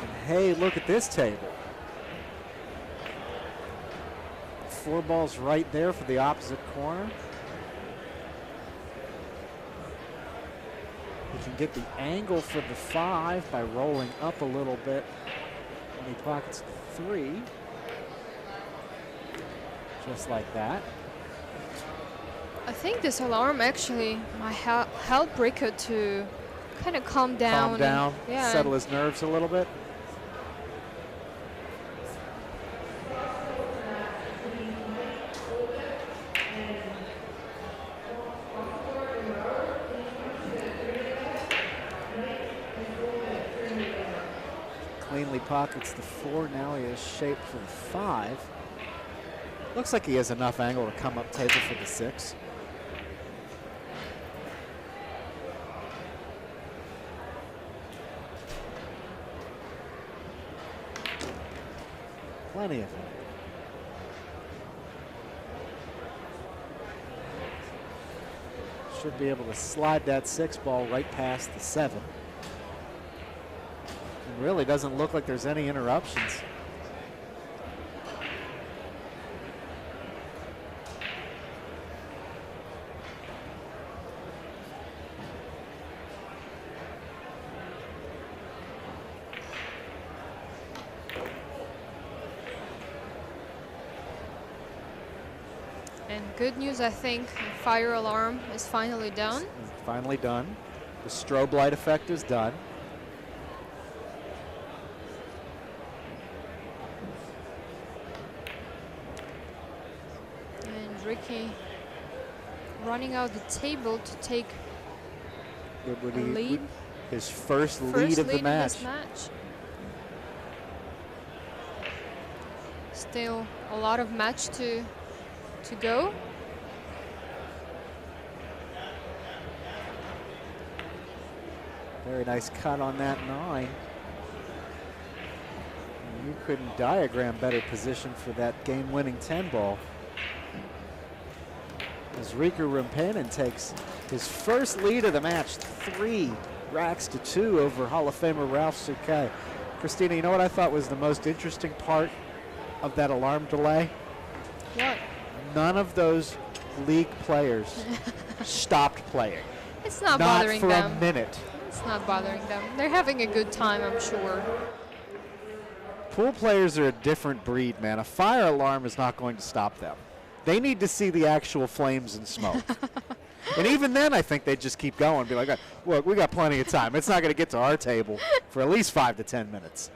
And hey, look at this table. 4 balls right there for the opposite corner. He can get the angle for the 5 by rolling up a little bit when he pockets the 3. Just like that. I think this alarm actually might help Riku to kind of calm down. Calm down, yeah, settle his nerves a little bit. Cleanly pockets the 4. Now he has shape for the 5. Looks like he has enough angle to come up table for the 6. Plenty of it. Should be able to slide that 6 ball right past the 7. It really doesn't look like there's any interruptions. And good news, I think, the fire alarm is finally done. It's finally done. The strobe light effect is done. And Ricky running out the table to take a lead. His first lead of the match. In this match. Still a lot of match to go. Very nice cut on that 9. You couldn't diagram better position for that game-winning 10 ball. As Riku ROMPPANEN takes his first lead of the match, 3 racks to 2 over Hall of Famer Ralf SOUQUET. Christina, you know what I thought was the most interesting part of that alarm delay? What? None of those league players stopped playing. It's not bothering them. Not for a minute. It's not bothering them. They're having a good time, I'm sure. Pool players are a different breed, man. A fire alarm is not going to stop them. They need to see the actual flames and smoke. And even then, I think they just keep going. Be like, look, we got plenty of time. It's not going to get to our table for at least 5 to 10 minutes.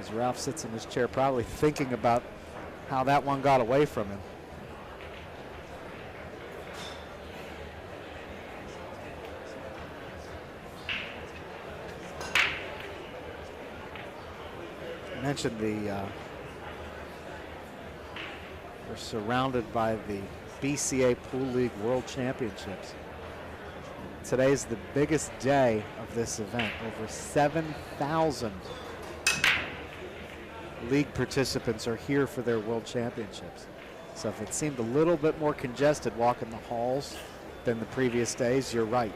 As Ralph sits in his chair, probably thinking about how that one got away from him. I mentioned we're surrounded by the BCA Pool League World Championships. Today's the biggest day of this event. Over 7,000 league participants are here for their World Championships. So if it seemed a little bit more congested walking the halls than the previous days, you're right.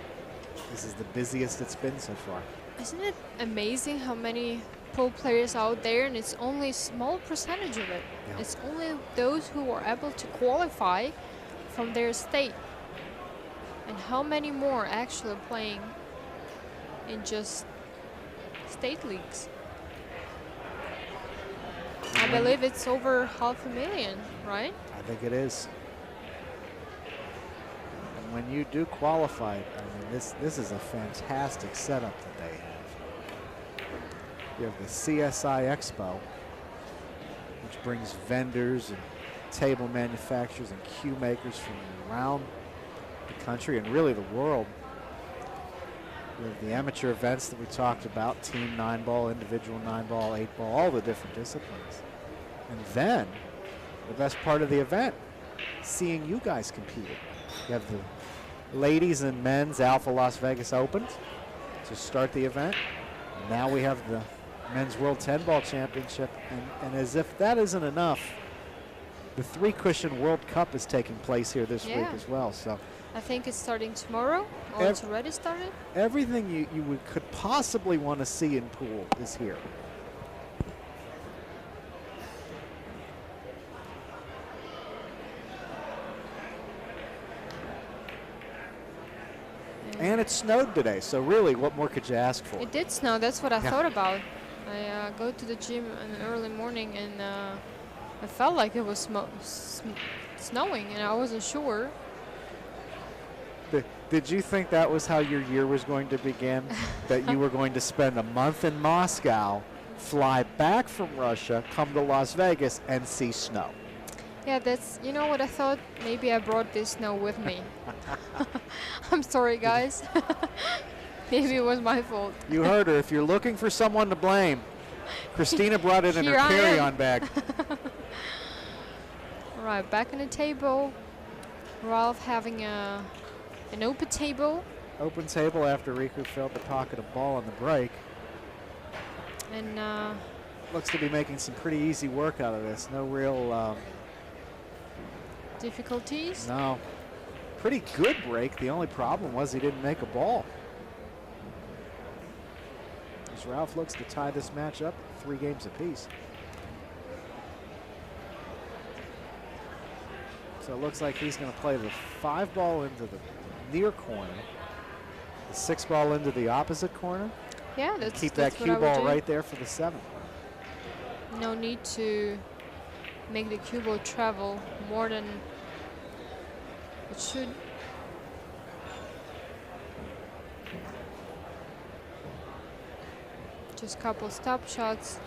This is the busiest it's been so far. Isn't it amazing how many pool players out there, and it's only a small percentage of it. Yeah. It's only those who are able to qualify from their state. And how many more actually playing in just state leagues? I believe it's over 500,000, right? I think it is. And when you do qualify, I mean, this is a fantastic setup that they have. You have the CSI Expo, which brings vendors and table manufacturers and cue makers from around the country and really the world. We have the amateur events that we talked about, team 9-ball, individual 9-ball, 8-ball, all the different disciplines. And then, the best part of the event, seeing you guys competing. You have the ladies and men's Alpha Las Vegas Opens to start the event. Now we have the Men's World 10-Ball Championship. And as if that isn't enough, the 3-cushion World Cup is taking place here this week Yeah. as well. So I think it's starting tomorrow, or it's already started. everything you could possibly want to see in pool is here. And it snowed today, so really, what more could you ask for? It did snow. That's what I Yeah. thought about. I go to the gym in the early morning, and I felt like it was snowing, and I wasn't sure. Did you think that was how your year was going to begin? That you were going to spend a month in Moscow, fly back from Russia, come to Las Vegas, and see snow? Yeah, that's, you know what I thought? Maybe I brought this snow with me. I'm sorry, guys. Maybe it was my fault. You heard her. If you're looking for someone to blame, Christina brought it in her Here I am. carry-on bag. All right, back on the table. Ralph having an open table. Open table after Riku failed to pocket a ball on the break. And Looks to be making some pretty easy work out of this. No real, difficulties. no. Pretty good break. The only problem was he didn't make a ball. As Ralph looks to tie this match up 3 games apiece. So it looks like he's going to play the 5 ball into the near corner, the 6 ball into the opposite corner. Yeah, that's Keep that's that what cue I would ball do. right there for the 7. No need to make the cue ball travel more than it should. Just couple stop shots.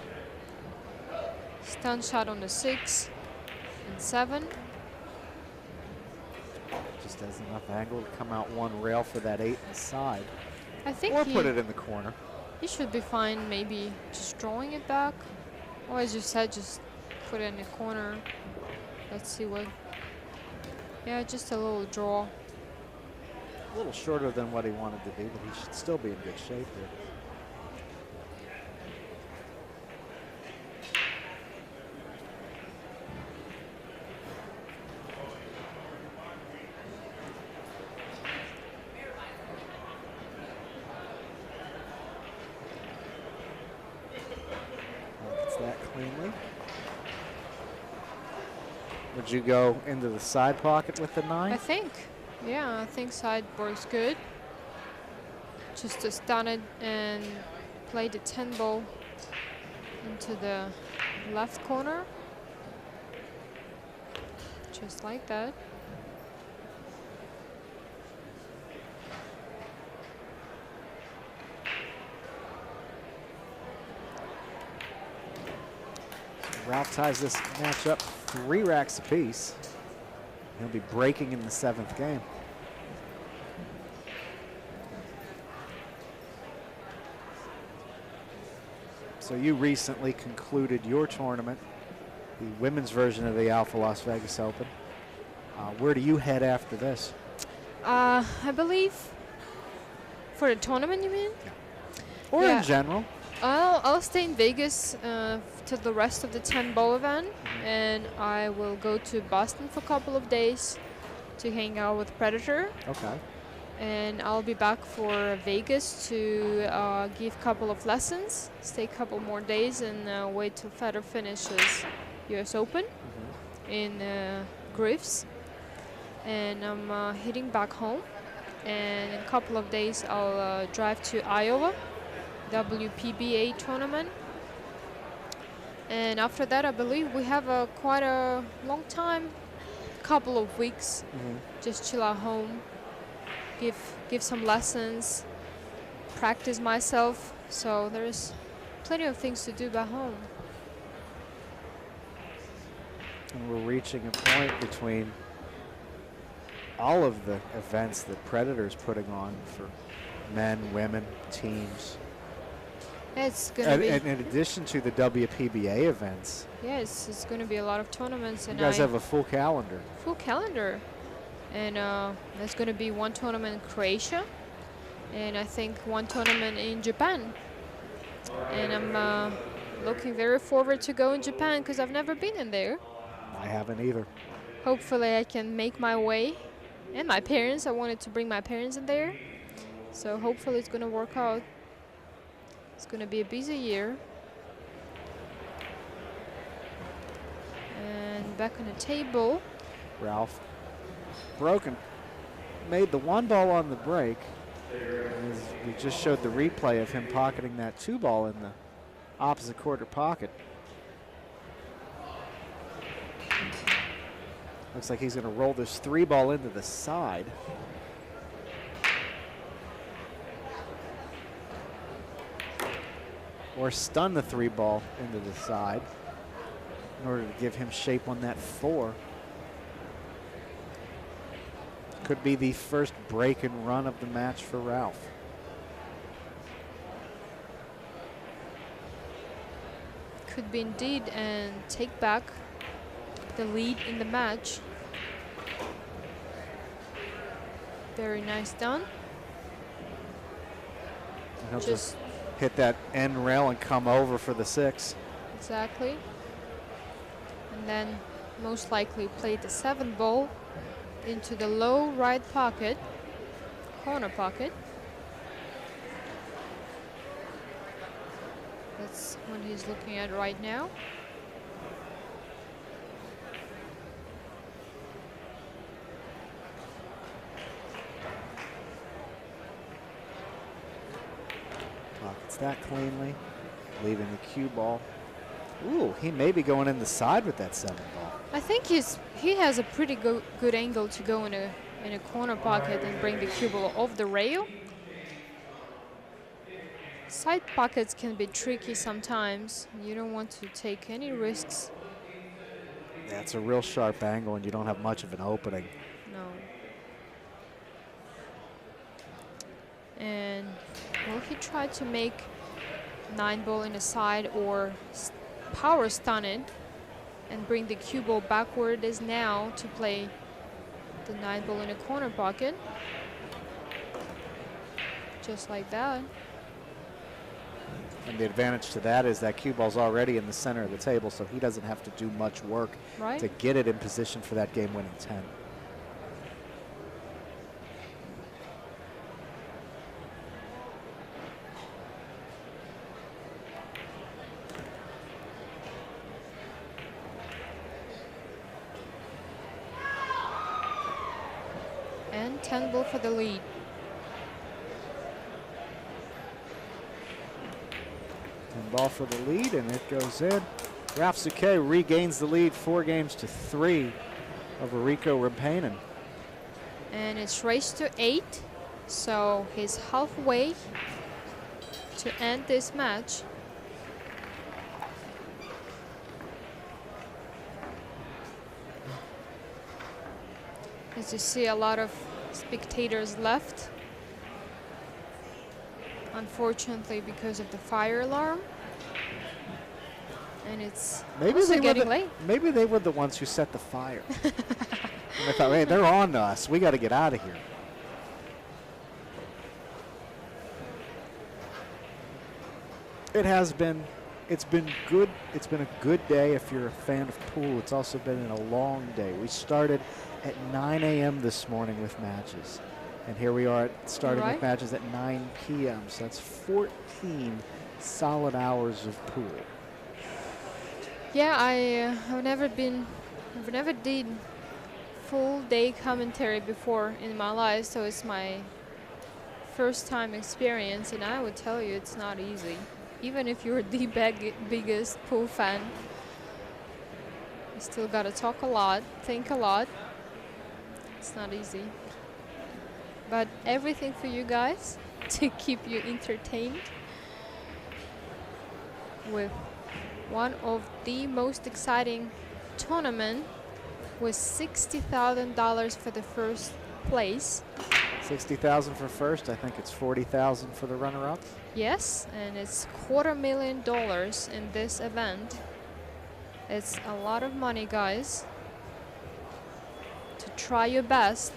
Stun shot on the 6 and 7. Just has enough angle to come out 1 rail for that 8 inside. I think Or put it in the corner. he should be fine maybe just drawing it back. Or as you said, just put it in the corner. Let's see what. Yeah, just a little draw. A little shorter than what he wanted to be, but he should still be in good shape here. Gets that cleanly. Would you go into the side pocket with the 9? I think. Yeah, I think sideboard's good. Just to stun it and play the 10 ball into the left corner. Just like that. Ralph ties this match up 3 racks apiece. He'll be breaking in the 7th game. So you recently concluded your tournament, the women's version of the Alpha Las Vegas Open. Where do you head after this? I believe for the tournament, you mean? Or Yeah. in general? I'll stay in Vegas to the rest of the 10 ball event, and I will go to Boston for a couple of days to hang out with Predator, Okay. and I'll be back for Vegas to give a couple of lessons, stay a couple more days, and wait till Federer finishes US Open in Griffs, and I'm heading back home, and in a couple of days I'll drive to Iowa, WPA tournament. And after that, I believe we have quite a long time, couple of weeks, just chill at home, give some lessons, practice myself. So there's plenty of things to do back home. And we're reaching a point between all of the events that Predator's putting on for men, women, teams. It's gonna And be in addition to the WPBA events, yes, it's gonna be a lot of tournaments, you and guys I have a full calendar. full calendar, and there's gonna be one tournament in Croatia, and I think one tournament in Japan, and I'm looking very forward to go in Japan because I've never been in there. I haven't either. Hopefully I can make my way. And my parents, I wanted to bring my parents in there. So hopefully it's gonna work out. It's gonna be a busy year. And back on the table. Ralph broken. Made the 1 ball on the break. As we just showed the replay of him pocketing that 2 ball in the opposite quarter pocket. Looks like he's going to roll this 3 ball into the side. Or stun the 3 ball into the side in order to give him shape on that 4. Could be the first break and run of the match for Ralph. Could be indeed, and take back the lead in the match. Very nice done. And he'll just hit that end rail and come over for the 6. Exactly. And then most likely play the 7 ball into the low right pocket, corner pocket. That's what he's looking at right now. Pockets that cleanly, leaving the cue ball. Ooh, he may be going in the side with that 7 ball. I think he has a pretty good angle to go in a corner pocket and bring the cue ball off the rail. Side pockets can be tricky sometimes. You don't want to take any risks. Yeah, it's a real sharp angle and you don't have much of an opening. No. And will he try to make 9 ball in the side or power stun it and bring the cue ball back where it is now to play the 9 ball in a corner pocket? Just like that. And the advantage to that is that cue ball's already in the center of the table, so he doesn't have to do much work to get it in position for that game-winning 10. And 10 ball for the lead. Ball for the lead, and it goes in. Ralf SOUQUET regains the lead 4 games to 3 over Riku ROMPPANEN. And it's raised to 8, so he's halfway to end this match. As you see, a lot of spectators left, unfortunately, because of the fire alarm. And it's also getting late. Maybe they were the ones who set the fire. And I thought, hey, they're on to us. We got to get out of here. It's been good. It's been a good day if you're a fan of pool. It's also been a long day. We started at 9 a.m. this morning with matches. And here we are starting with matches at 9 p.m. So that's 14 solid hours of pool. Yeah, I've never did full day commentary before in my life, so it's my first time experience, and I would tell you it's not easy. Even if you're the biggest pool fan, you still gotta talk a lot, think a lot. It's not easy. But everything for you guys to keep you entertained with one of the most exciting tournament with $60,000 for the first place. 60,000 for first. I think it's 40,000 for the runner-up. Yes, and it's $250,000 in this event. It's a lot of money, guys. To try your best.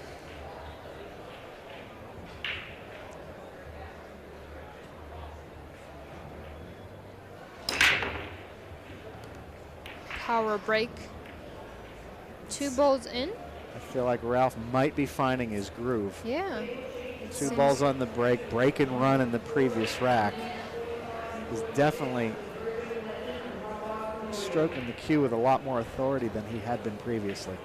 Power break 2 balls in. I feel like Ralph might be finding his groove. Yeah. 2 balls on the break and run in the previous rack. He's definitely stroking the cue with a lot more authority than he had been previously.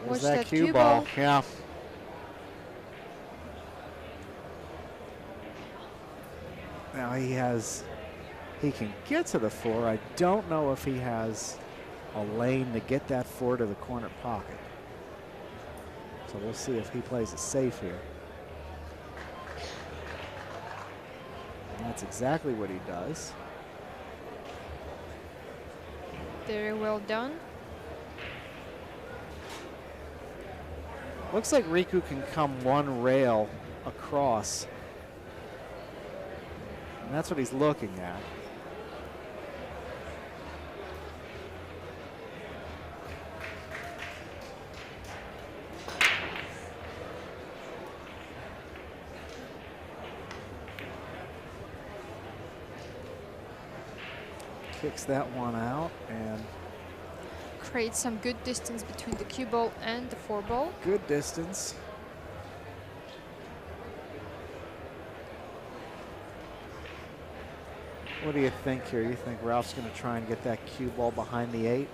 Watch There's that cue cue ball. Yeah. Now he can get to the 4. I don't know if he has a lane to get that 4 to the corner pocket. So we'll see if he plays it safe here. And that's exactly what he does. Very well done. Looks like Riku can come 1 rail across. And that's what he's looking at. Kicks that one out and Create some good distance between the cue ball and the 4 ball. good distance. What do you think here? You think Ralph's going to try and get that cue ball behind the 8?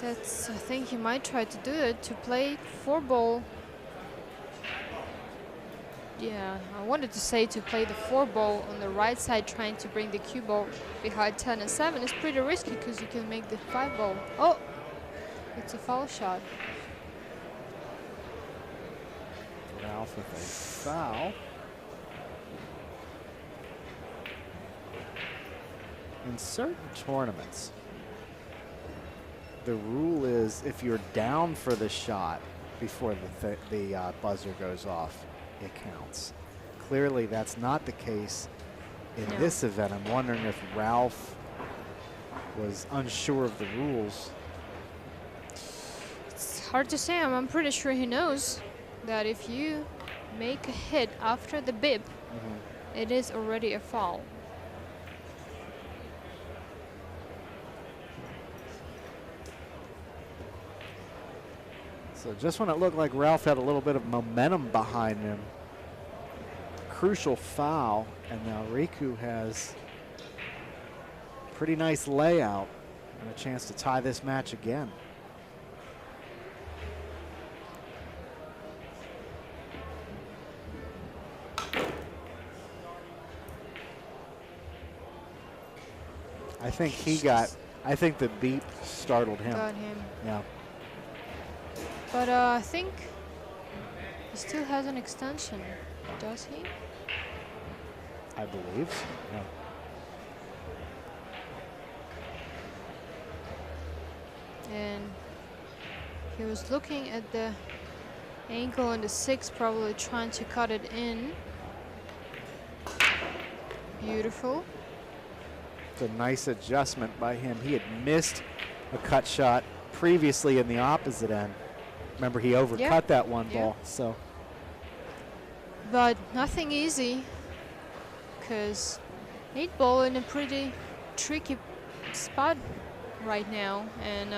I think he might try to do it, to play 4 ball. Yeah, I wanted to say to play the 4 ball on the right side, trying to bring the cue ball behind 10 and 7 is pretty risky because you can make the 5 ball. Oh, it's a foul shot. Ralph with a foul. In certain tournaments, the rule is if you're down for the shot before the buzzer goes off, it counts. Clearly, that's not the case in this event. I'm wondering if Ralph was unsure of the rules. It's hard to say. I'm pretty sure he knows that if you make a hit after the bib, it is already a foul. So just when it looked like Ralph had a little bit of momentum behind him, crucial foul, and now Riku has a pretty nice layout and a chance to tie this match again. I think the beep startled him. Got him. Yeah. But I think he still has an extension, does he? I believe so. Yeah. And he was looking at the ankle on the 6, probably trying to cut it in. Beautiful. It's a nice adjustment by him. He had missed a cut shot previously in the opposite end. Remember, he overcut that one ball. So, but nothing easy, because 8 ball in a pretty tricky spot right now, and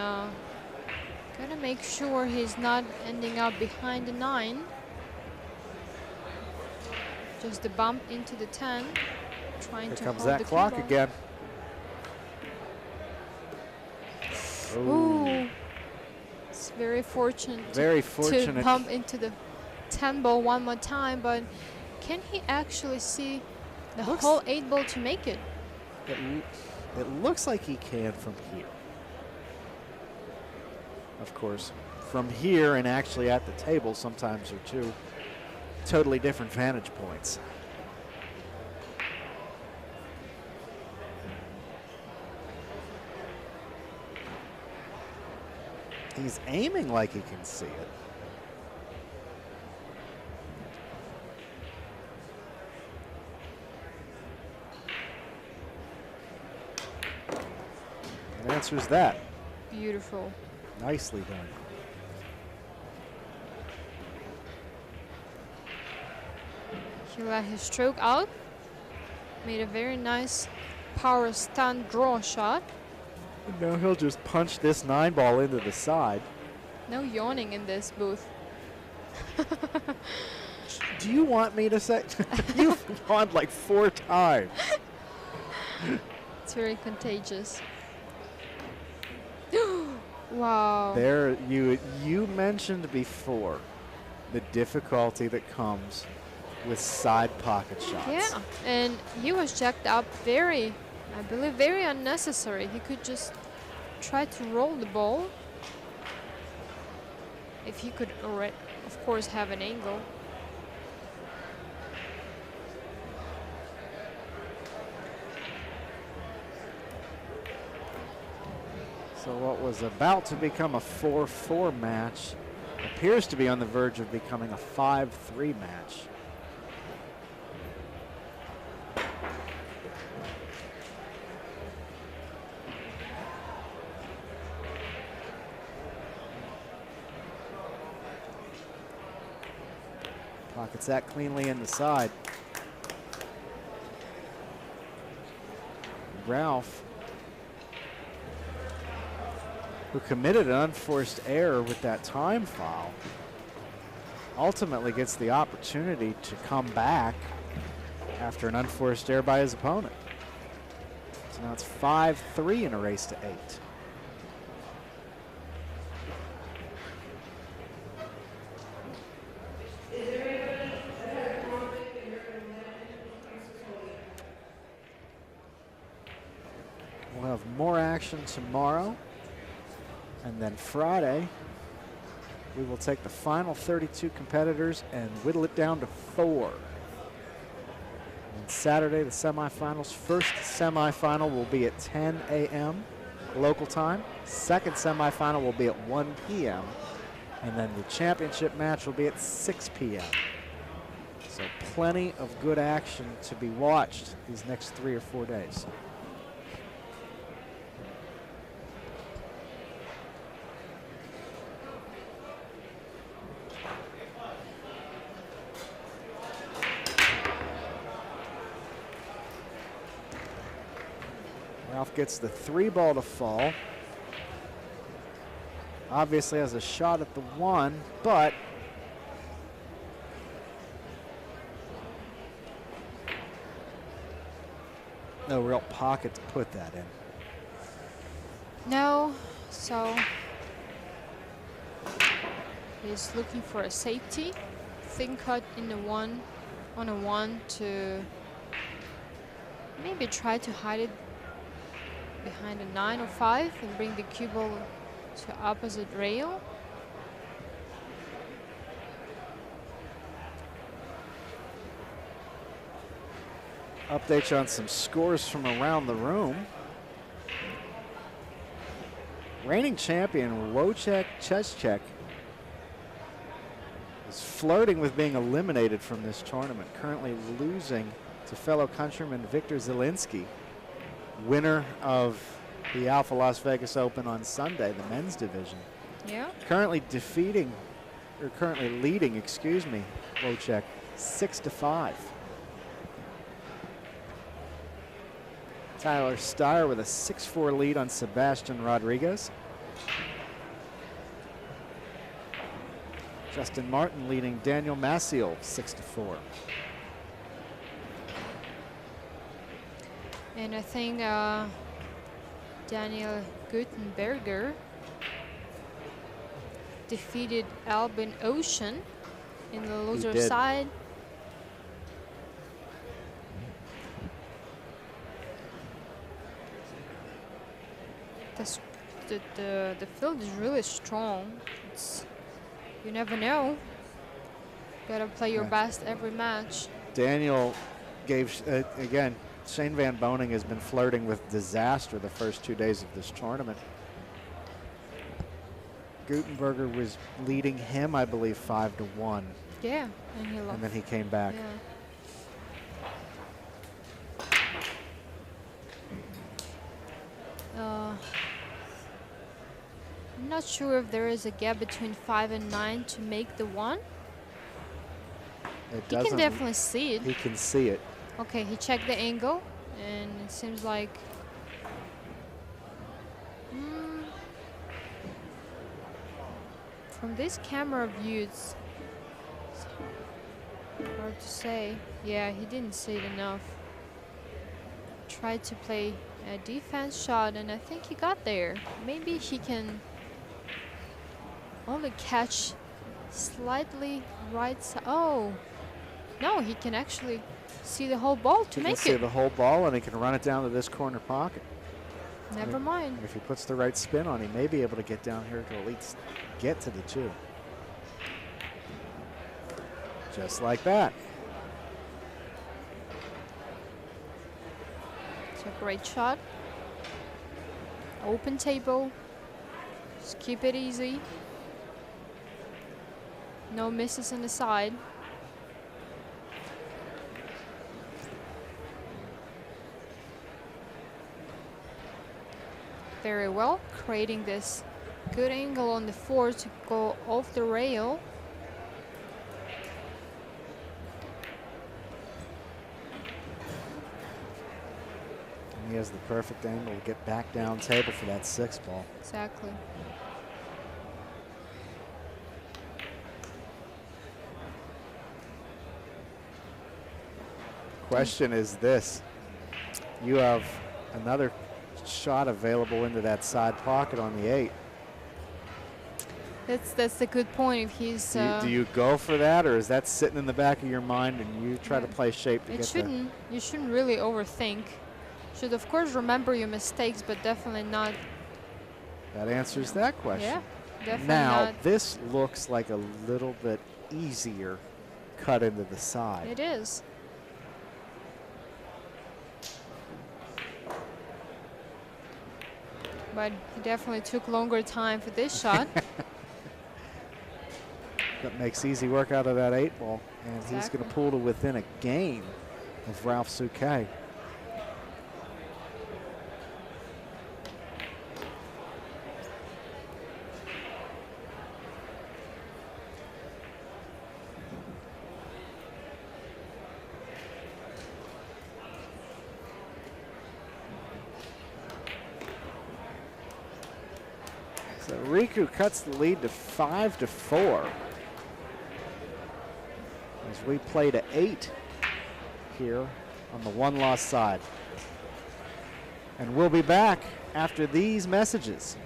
gotta make sure he's not ending up behind the 9. Just the bump into the 10, trying here to comes hold that the clock keyboard. again. Ooh. It's very fortunate, to bump into the 10 ball one more time, but can he actually see the whole 8 ball to make it? It looks like he can from here. Of course, from here and actually at the table sometimes are 2 totally different vantage points. He's aiming like he can see it. answers that. Beautiful. Nicely done. He let his stroke out. Made a very nice power stand draw shot. And now he'll just punch this 9-ball into the side. No yawning in this booth. Do you want me to say? You've yawned like 4 times. It's very contagious. Wow. There, you mentioned before the difficulty that comes with side pocket shots. Yeah, and he was jacked up very, I believe, very unnecessary. He could just try to roll the ball. If he could, of course, have an angle. So what was about to become a 4-4 match appears to be on the verge of becoming a 5-3 match. Pockets that cleanly in the side. Ralf, who committed an unforced error with that time foul, ultimately gets the opportunity to come back after an unforced error by his opponent. So now it's 5-3 in a race to 8. We'll have more action tomorrow. And then Friday, we will take the final 32 competitors and whittle it down to 4. And Saturday, the semifinals. First semifinal will be at 10 a.m. local time. Second semifinal will be at 1 p.m. And then the championship match will be at 6 p.m. So plenty of good action to be watched these next 3 or 4 days. Ralf gets the 3-ball to fall. Obviously has a shot at the 1, but no real pocket to put that in. No, so he's looking for a safety. Thin cut in the 1 on a 1 to maybe try to hide it behind a 9 or 5 and bring the cue ball to opposite rail. Update you on some scores from around the room. Reigning champion Wojciech Czeschek is flirting with being eliminated from this tournament, currently losing to fellow countryman Victor Zielinski, winner of the Alpha Las Vegas Open on Sunday, the men's division. Yeah. Currently leading, excuse me, Wojciech 6-5. Tyler Steyer with a 6-4 lead on Sebastian Rodriguez. Justin Martin leading Daniel Maciel 6-4. And I think Daniel Gutenberger defeated Albin Ocean in the loser side. The field is really strong. You never know. Gotta play your best every match. Daniel gave, again, Shane Van Boning has been flirting with disaster the first 2 days of this tournament. Gutenberger was leading him, I believe, 5-1. Yeah, and he lost. And then he came back. Yeah. I'm not sure if there is a gap between 5 and 9 to make the 1. It He doesn't. can definitely see it. He can see it. Okay, he checked the angle, and it seems like from this camera view, it's hard to say. Yeah, he didn't see it enough. Tried to play a defense shot, and I think he got there. Maybe he can only catch slightly right side. Oh, no, he can actually see the whole ball to make it. He can see the whole ball, and he can run it down to this corner pocket. Never mind. If he puts the right spin on, he may be able to get down here to at least get to the 2. Just like that. It's a great shot. Open table. Just keep it easy. No misses on the side. Very well, creating this good angle on the 4 to go off the rail. And he has the perfect angle to get back down table for that 6 ball. Exactly. Question is this. You have another shot available into that side pocket on the 8. That's a good point. If he's Do you go for that, or is that sitting in the back of your mind and you try to play shape to get there? You shouldn't really overthink. Should of course remember your mistakes, but definitely not. That answers that question. Yeah, definitely Now not. this looks like a little bit easier cut into the side. It is. But he definitely took longer time for this shot. That makes easy work out of that 8 ball, and he's Exactly. going to pull to within a game of Ralf SOUQUET. So Riku cuts the lead to 5-4. As we play to 8 here on the 1-loss side. And we'll be back after these messages.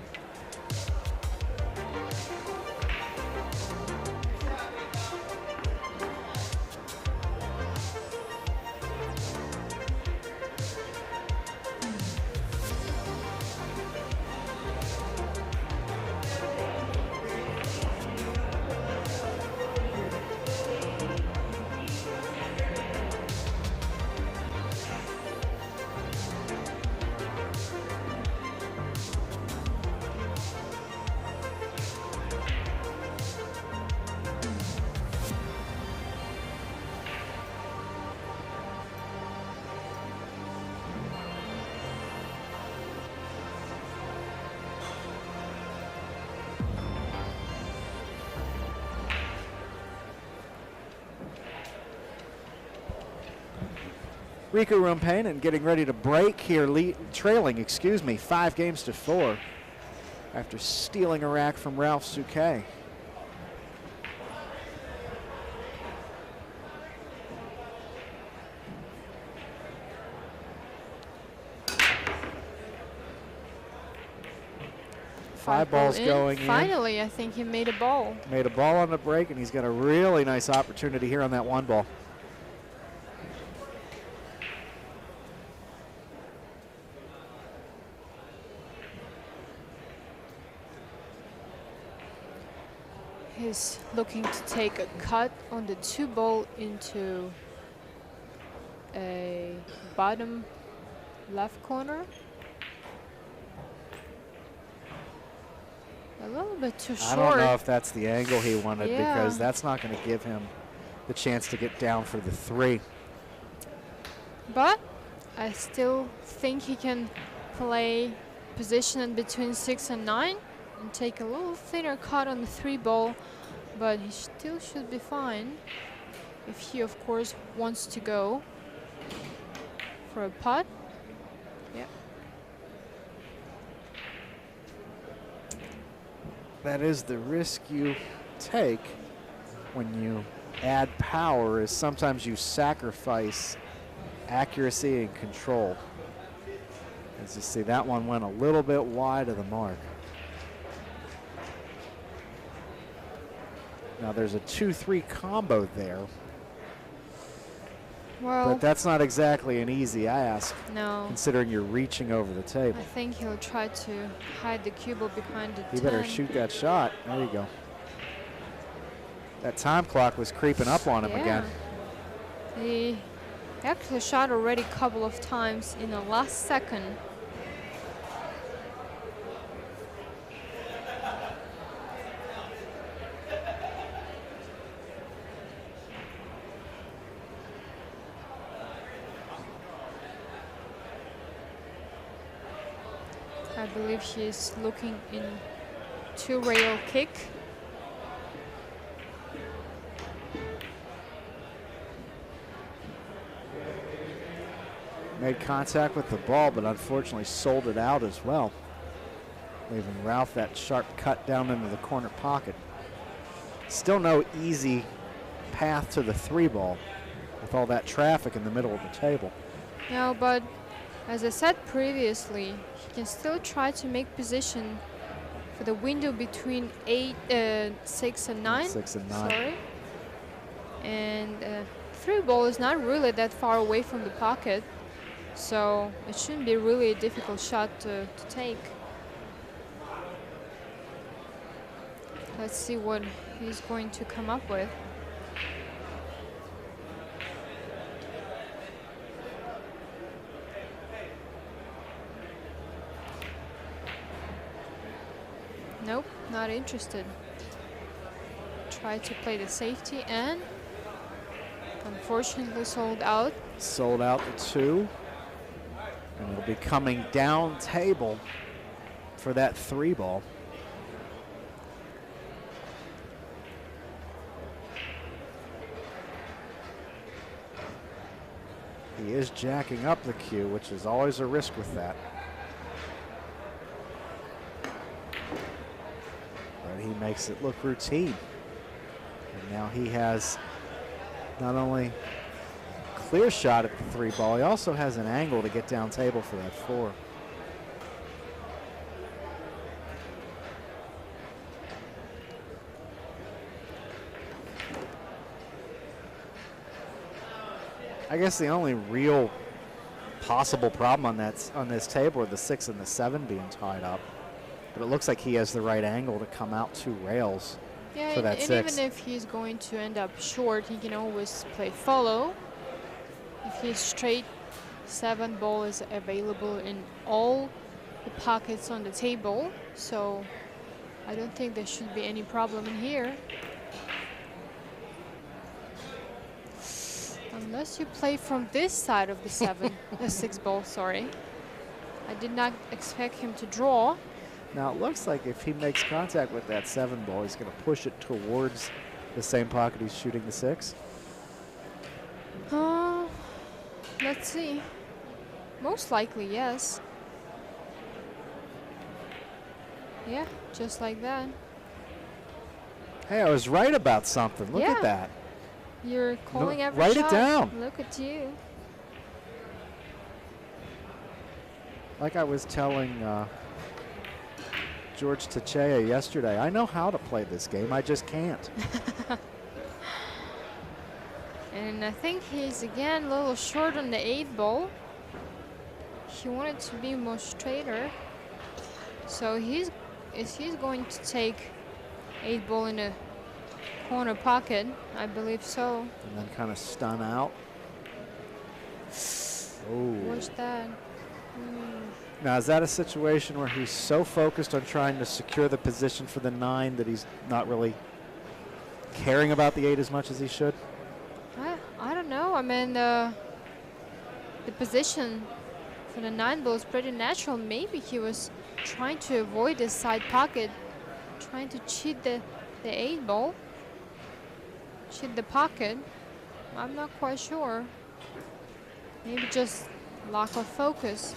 Riku ROMPPANEN getting ready to break here, trailing 5-4 after stealing a rack from Ralf SOUQUET. Five balls going in. Finally, I think he made a ball. Made a ball on the break, and he's got a really nice opportunity here on that 1 ball. He's looking to take a cut on the 2 ball into a bottom left corner. A little bit too short. I don't know if that's the angle he wanted, Yeah. because that's not going to give him the chance to get down for the 3. But I still think he can play position in between 6 and 9. and take a little thinner cut on the 3 ball, but he still should be fine if he, of course, wants to go for a putt. Yeah. That is the risk you take when you add power, is sometimes you sacrifice accuracy and control. As you see, that one went a little bit wide of the mark. Now there's a 2-3 combo there, Well, but that's not exactly an easy ask, no. considering you're reaching over the table. I think he'll try to hide the cue ball behind the 10. He better shoot that shot. There you go. That time clock was creeping up on him again. He actually shot already a couple of times in the last second. I believe he's looking in 2-rail kick. Made contact with the ball, but unfortunately sold it out as well, leaving Ralph that sharp cut down into the corner pocket. Still no easy path to the 3 ball with all that traffic in the middle of the table. No, but as I said previously, he can still try to make position for the window between 6 and 9. 6 and 9. Sorry. And 3 ball is not really that far away from the pocket, so it shouldn't be really a difficult shot to take. Let's see what he's going to come up with. Nope, not interested. Try to play the safety and unfortunately sold out. Sold out the 2. And it'll be coming down table for that 3 ball. He is jacking up the cue, which is always a risk with that. But he makes it look routine. And now he has not only clear shot at the 3 ball, he also has an angle to get down table for that 4. I guess the only real possible problem on this table are the 6 and the 7 being tied up. But it looks like he has the right angle to come out 2 rails for that 6. And even if he's going to end up short, he can always play follow. If he's straight, 7 ball is available in all the pockets on the table, so I don't think there should be any problem in here. Unless you play from this side of the 6 ball, sorry. I did not expect him to draw. Now it looks like if he makes contact with that 7 ball, he's going to push it towards the same pocket he's shooting the 6. Let's see. Most likely, yes. Yeah, just like that. Hey, I was right about something. Look at that. You're calling every write shot. it down. Look at you. Like I was telling George Tachea yesterday, I know how to play this game, I just can't. And I think he's again a little short on the 8 ball. He wanted to be more straighter. So he's going to take 8 ball in a corner pocket, I believe so. And then kind of stun out. Oh. What's that? Now, is that a situation where he's so focused on trying to secure the position for the 9 that he's not really caring about the 8 as much as he should? I don't know. I mean, the position for the 9 ball is pretty natural. Maybe he was trying to avoid the side pocket trying to cheat the 8-ball. Cheat the pocket. I'm not quite sure. Maybe just lack of focus.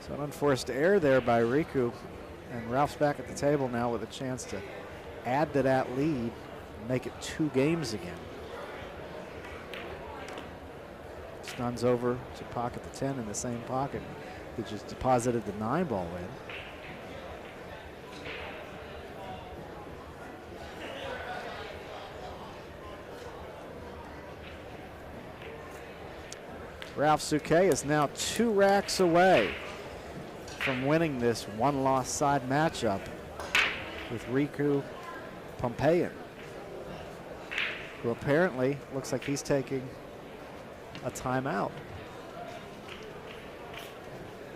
So an unforced error there by Riku. And Ralph's back at the table now with a chance to add to that lead and make it 2 games again. Stuns over to pocket the 10 in the same pocket. He just deposited the 9-ball in. Ralf SOUQUET is now 2 racks away from winning this 1-loss side matchup with Riku ROMPPANEN, who apparently looks like he's taking a timeout.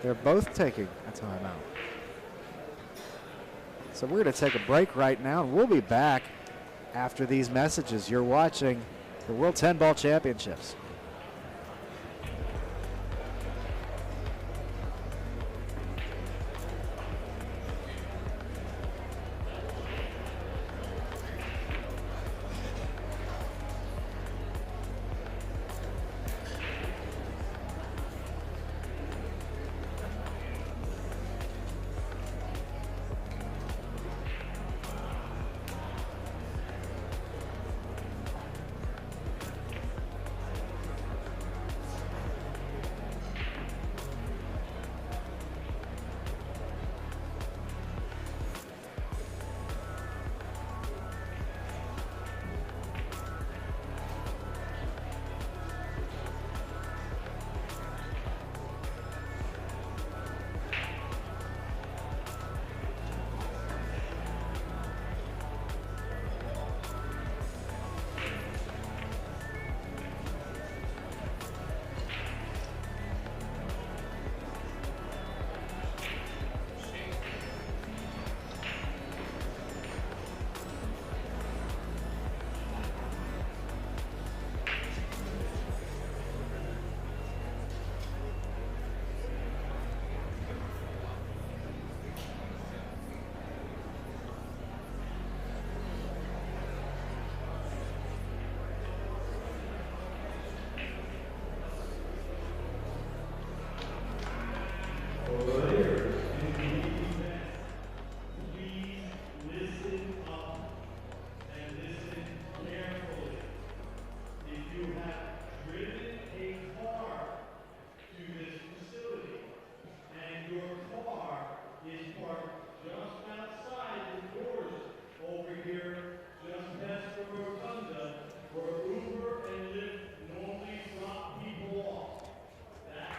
They're both taking a timeout. So we're going to take a break right now, and we'll be back after these messages. You're watching the World 10-Ball Championships.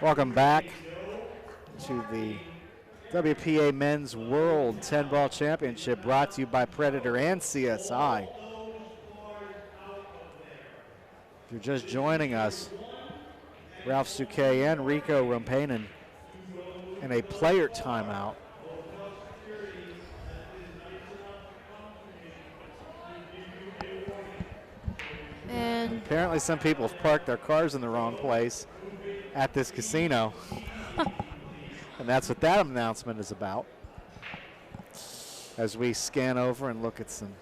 Welcome back to the WPA Men's World 10-Ball Championship, brought to you by Predator and CSI. If you're just joining us, Ralf SOUQUET and Riku ROMPPANEN in a player timeout. And apparently some people have parked their cars in the wrong place at this casino. And that's what that announcement is about. As we scan over and look at some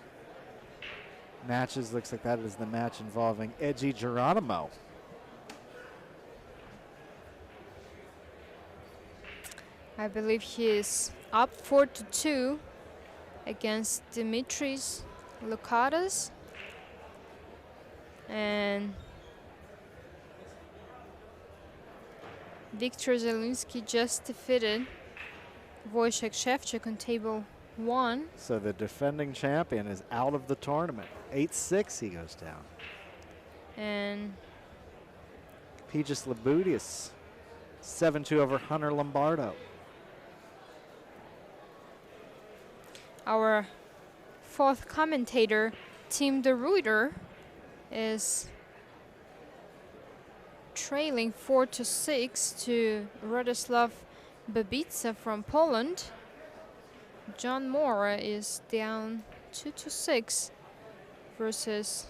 matches, looks like that is the match involving Edgy Geronimo. I believe he is up 4-2 against Dimitris Lukatas. And Viktor Zelinsky just defeated Wojciech Szewczyk on table 1. So the defending champion is out of the tournament. 8-6 he goes down. And Pegis Labutius 7-2 over Hunter Lombardo. Our fourth commentator, Tim de Ruyter, is trailing 4-6 to Radoslav Babica from Poland. John Mora is down 2-6 versus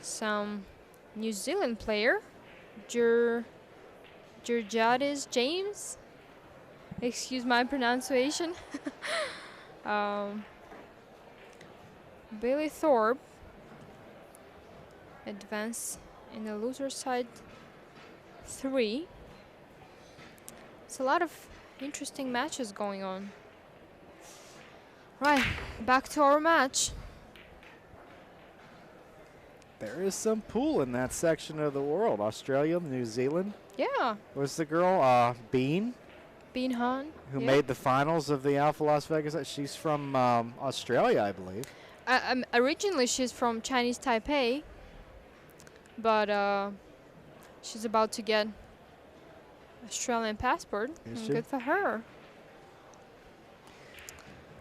some New Zealand player, Georgiades James. Excuse my pronunciation. Billy Thorpe advance in the loser side 3. It's a lot of interesting matches going on. Right, back to our match. There is some pool in that section of the world. Australia, New Zealand. Yeah, What's the girl? Bean, Bean Han. who yeah. made the finals of the Alpha Las Vegas. She's from Australia, I believe. Originally, she's from Chinese Taipei, but she's about to get Australian passport. Is And she? good for her.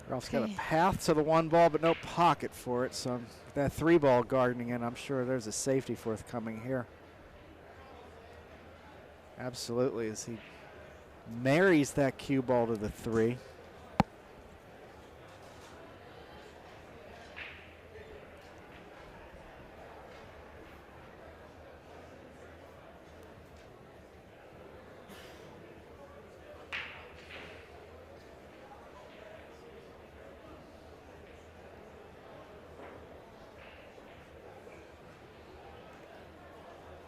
Ralph's got a Okay. path to the 1 ball, but no pocket for it. So that 3 ball gardening in, I'm sure there's a safety forthcoming here. Absolutely, as he marries that cue ball to the 3.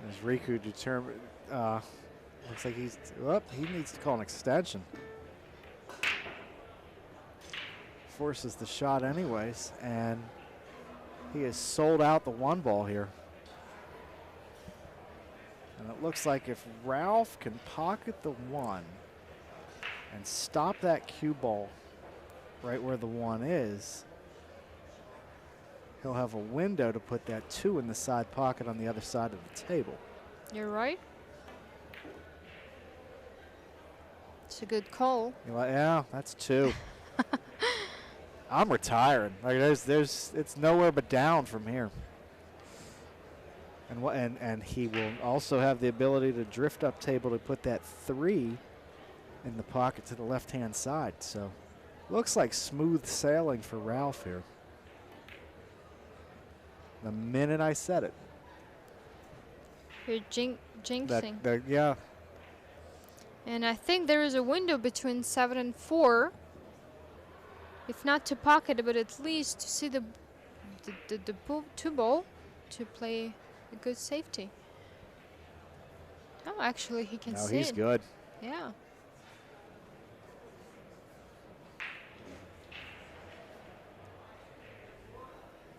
As Riku determined, looks like he's, he needs to call an extension. Forces the shot anyways, and he has sold out the 1 ball here. And it looks like if Ralph can pocket the 1 and stop that cue ball right where the 1 is, he'll have a window to put that 2 in the side pocket on the other side of the table. You're right. It's a good call. You're like, yeah, that's 2. I'm retiring. Like it's nowhere but down from here. And he will also have the ability to drift up table to put that 3 in the pocket to the left-hand side. So looks like smooth sailing for Ralph here. The minute I said it. You're jinxing. Yeah. And I think there is a window between 7 and 4. If not to pocket it, but at least to see the 2 ball to play a good safety. Oh, actually, he can No, see he's it. good. Yeah.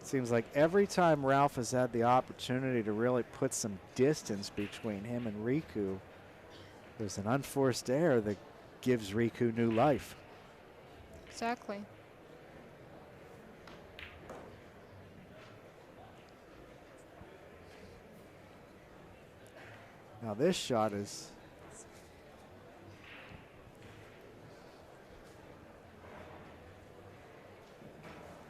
Seems like every time Ralph has had the opportunity to really put some distance between him and Riku, there's an unforced error that gives Riku new life. Exactly. Now this shot is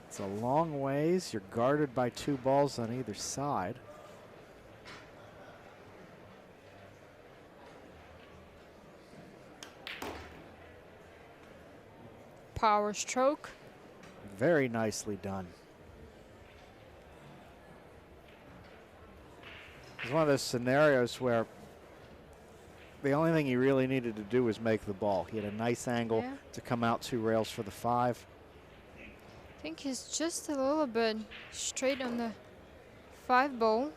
it's a long ways. You're guarded by 2 balls on either side. Power stroke. Very nicely done. It's one of those scenarios where the only thing he really needed to do was make the ball. He had a nice angle Yeah. to come out 2 rails for the 5. I think he's just a little bit straight on the 5 ball.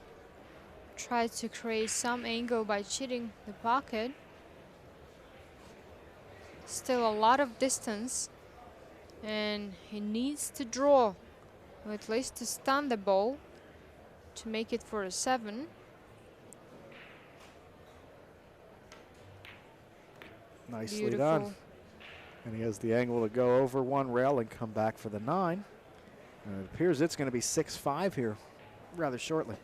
Tried to create some angle by cheating the pocket. Still a lot of distance. And he needs to draw, or at least to stun the ball to make it for a 7. Nicely Beautiful. done. And he has the angle to go over 1 rail and come back for the 9. And it appears it's going to be 6-5 here rather shortly.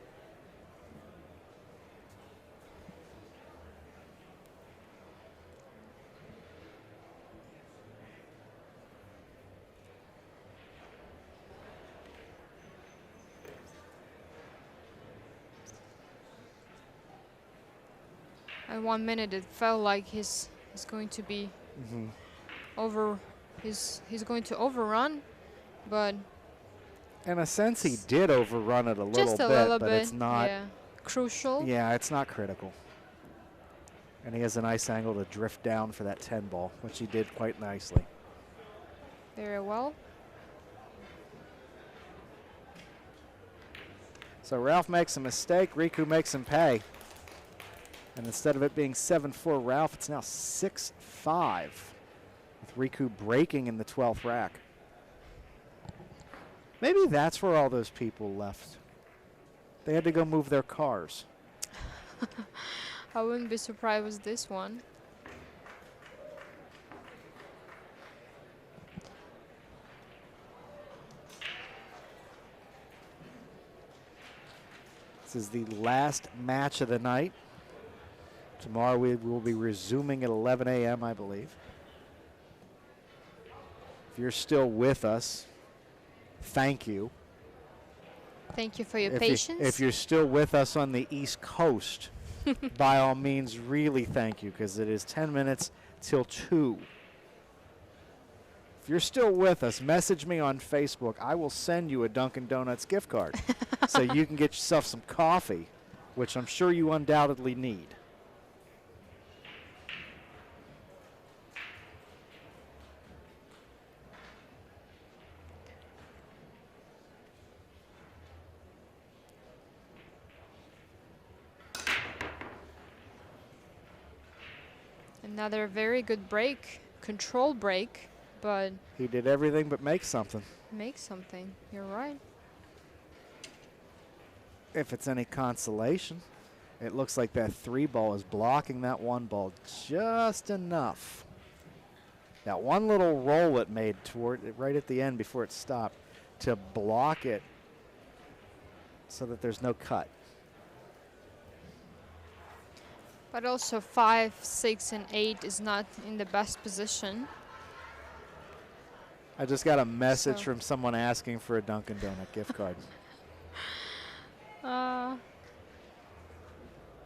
At 1 minute it felt like he's going to be he's going to overrun, but In a sense, he did overrun it a little just a bit, little but bit. it's not. Yeah. Crucial. Yeah, it's not critical. And he has a nice angle to drift down for that 10 ball, which he did quite nicely. Very well. So Ralph makes a mistake. Riku makes him pay. And instead of it being 7-4 Ralph, it's now 6-5. With Riku breaking in the 12th rack. Maybe that's where all those people left. They had to go move their cars. I wouldn't be surprised with this one. This is the last match of the night. Tomorrow we will be resuming at 11 a.m., I believe. If you're still with us, thank you. Thank you for your If patience. if you're still with us on the East Coast, by all means, really thank you, because it is 10 minutes till 2. If you're still with us, message me on Facebook. I will send you a Dunkin' Donuts gift card so you can get yourself some coffee, which I'm sure you undoubtedly need. Another very good break, control break, but He did everything but make something. make something. You're right. If it's any consolation, it looks like that 3 ball is blocking that 1 ball just enough. That one little roll it made toward it right at the end before it stopped to block it so that there's no cut. But also 5, 6, and 8 is not in the best position. I just got a message So- from someone asking for a Dunkin' Donut gift card.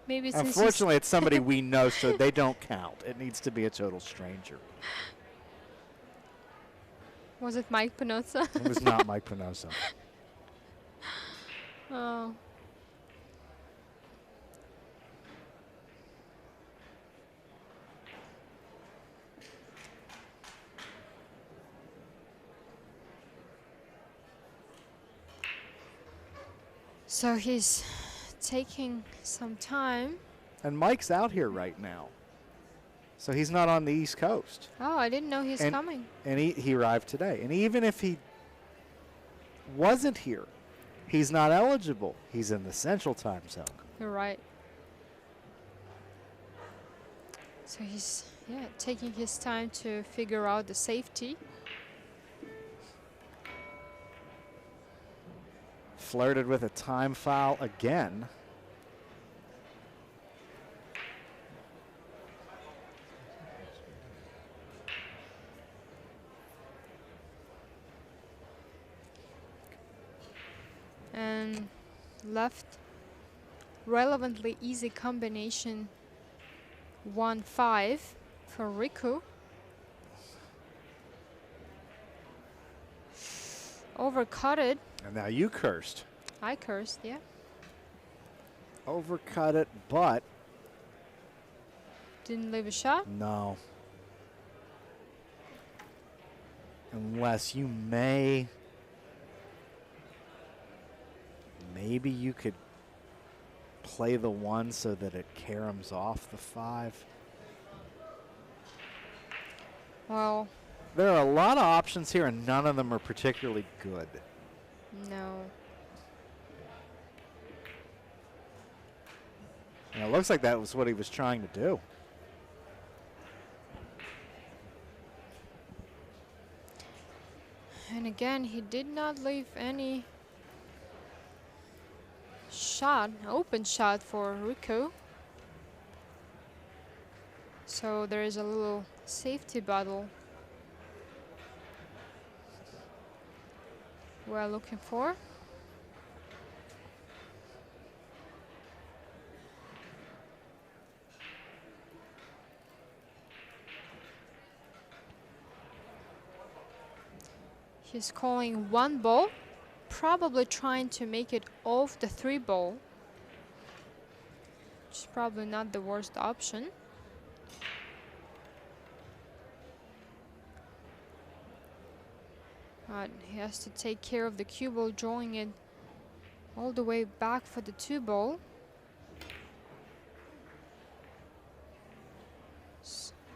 Maybe since he's- Unfortunately, it's somebody we know, so they don't count. It needs to be a total stranger. was it Mike Pinoza? It was not Mike Pinoza. Oh. So he's taking some time. And Mike's out here right now. So he's not on the East Coast. Oh, I didn't know he's And- coming. And he arrived today. And even if he wasn't here, he's not eligible. He's in the Central Time Zone. You're right. So he's taking his time to figure out the safety. Flirted with a time foul again. And left relevantly easy combination 1-5 for Riku. Overcut it. And now you cursed. I cursed, yeah. Overcut it, but Didn't leave a shot. no. Unless you maybe you could play the 1 so that it caroms off the 5. Well, There are a lot of options here, and none of them are particularly good. no. And it looks like that was what he was trying to do. And again, he did not leave any shot, open shot for Riku. So there is a little safety battle we're looking for. He's calling 1 ball, probably trying to make it off the 3 ball, which is probably not the worst option. But he has to take care of the cue ball, drawing it all the way back for the 2-ball.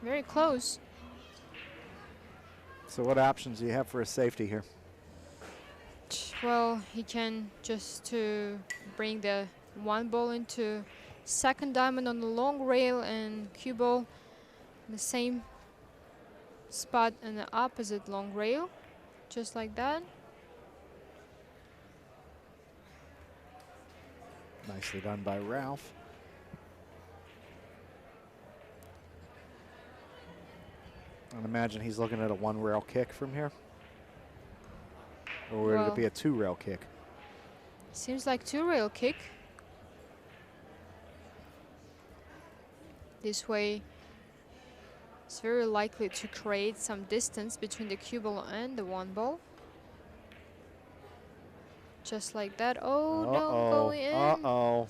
Very close. So what options do you have for a safety here? Well, he can just to bring the 1-ball into second diamond on the long rail and cue ball in the same spot in the opposite long rail, just like that. Nicely done by Ralph. I'd imagine he's looking at a 1-rail kick from here. Or would it be a 2-rail kick? Seems like 2-rail kick. This way, it's very likely to create some distance between the cue ball and the 1-ball. Just like that. Oh, no, going in. Uh-oh.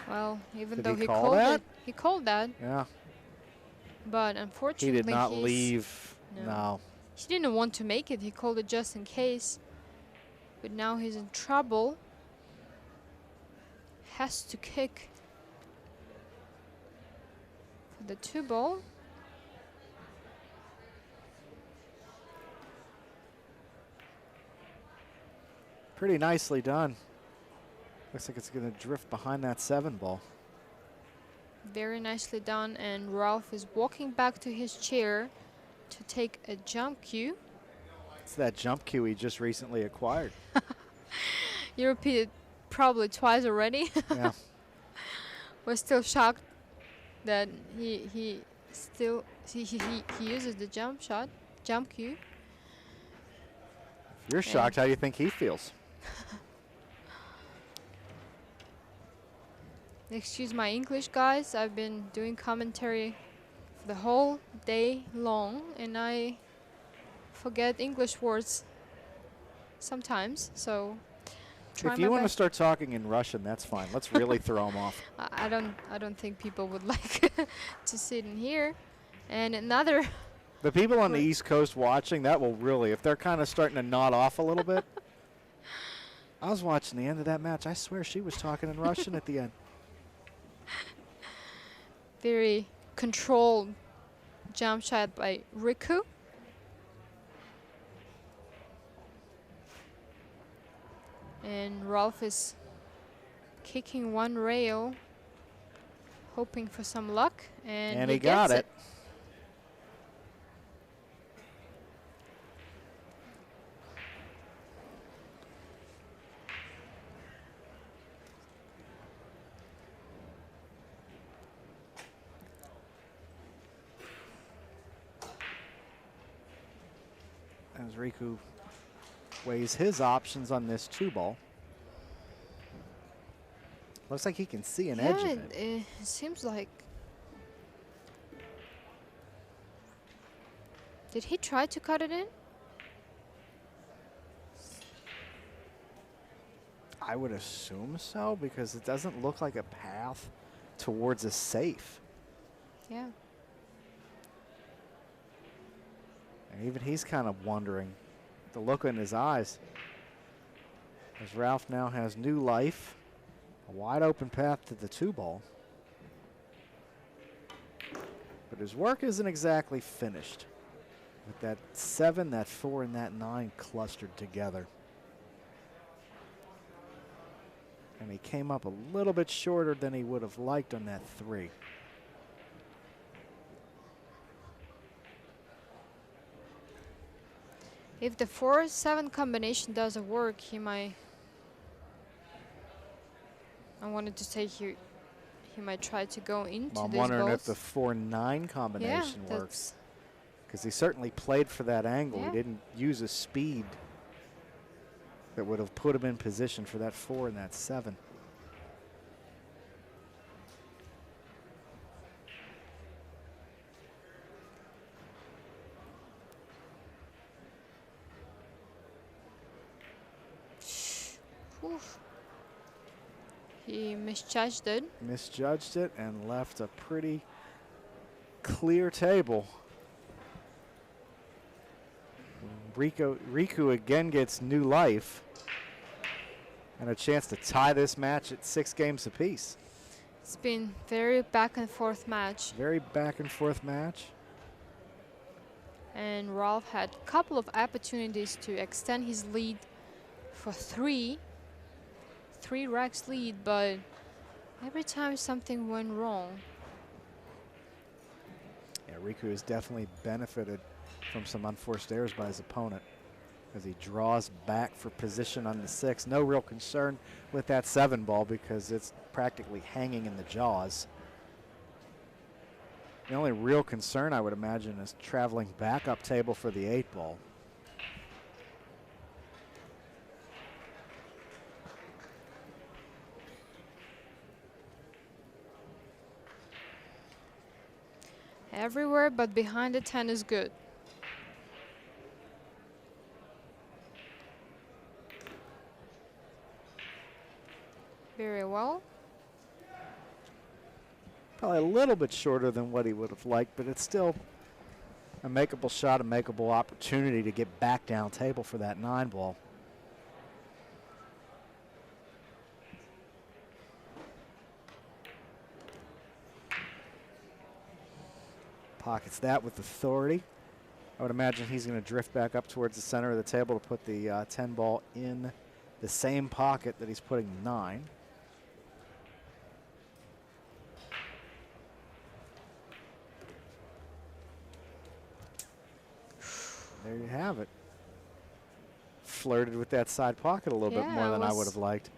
Well, even Did though he he call called that? it, he called that. Yeah. But unfortunately, He did not leave. No. He didn't want to make it. He called it just in case. But now he's in trouble. Has to kick for the 2-ball. Pretty nicely done. Looks like it's going to drift behind that 7-ball. Very nicely done. And Ralph is walking back to his chair to take a jump cue. It's that jump cue he just recently acquired. You repeated probably twice already. Yeah. We're still shocked that he uses the jump cue. If you're shocked, how do you think he feels? Excuse my English, guys. I've been doing commentary for the whole day long, and I forget English words sometimes. So, if you want to start talking in Russian, that's fine. Let's really throw him off. I don't think people would like to sit in here. And another. The people on the East Coast watching, that will really, if they're kind of starting to nod off a little bit. I was watching the end of that match. I swear she was talking in Russian at the end. Very controlled jump shot by Riku. And Ralph is kicking 1 rail, hoping for some luck. And he got it. As Riku weighs his options on this 2-ball. Looks like he can see an edge of it. It seems like. Did he try to cut it in? I would assume so, because it doesn't look like a path towards a safe. Yeah. And even he's kind of wondering, the look in his eyes, as Ralph now has new life, a wide open path to the 2-ball. But his work isn't exactly finished, with that 7, that 4, and that 9 clustered together. And he came up a little bit shorter than he would have liked on that 3. If the 4-7 combination doesn't work, he might. I wanted to say he might try to go into I'm these wondering balls. if the 4-9 combination Yeah, works. Because he certainly played for that angle. Yeah. He didn't use a speed that would have put him in position for that 4 and that 7. Oof. He misjudged it. Misjudged it and left a pretty clear table. Riku again gets new life and a chance to tie this match at 6 games apiece. It's been very back and forth match. Very back and forth match. And Ralf had a couple of opportunities to extend his lead for three racks lead, but every time something went wrong. Yeah, Riku has definitely benefited from some unforced errors by his opponent as he draws back for position on the 6. No real concern with that 7 ball because it's practically hanging in the jaws. The only real concern, I would imagine, is traveling back up table for the 8 ball. Everywhere but behind the 10 is good. Very well. Probably a little bit shorter than what he would have liked, but it's still a makeable shot, a makeable opportunity to get back down table for that 9 ball. Pockets that with authority. I would imagine he's going to drift back up towards the center of the table to put the 10 ball in the same pocket that he's putting the 9. There you have it. Flirted with that side pocket a little bit more than I would have liked.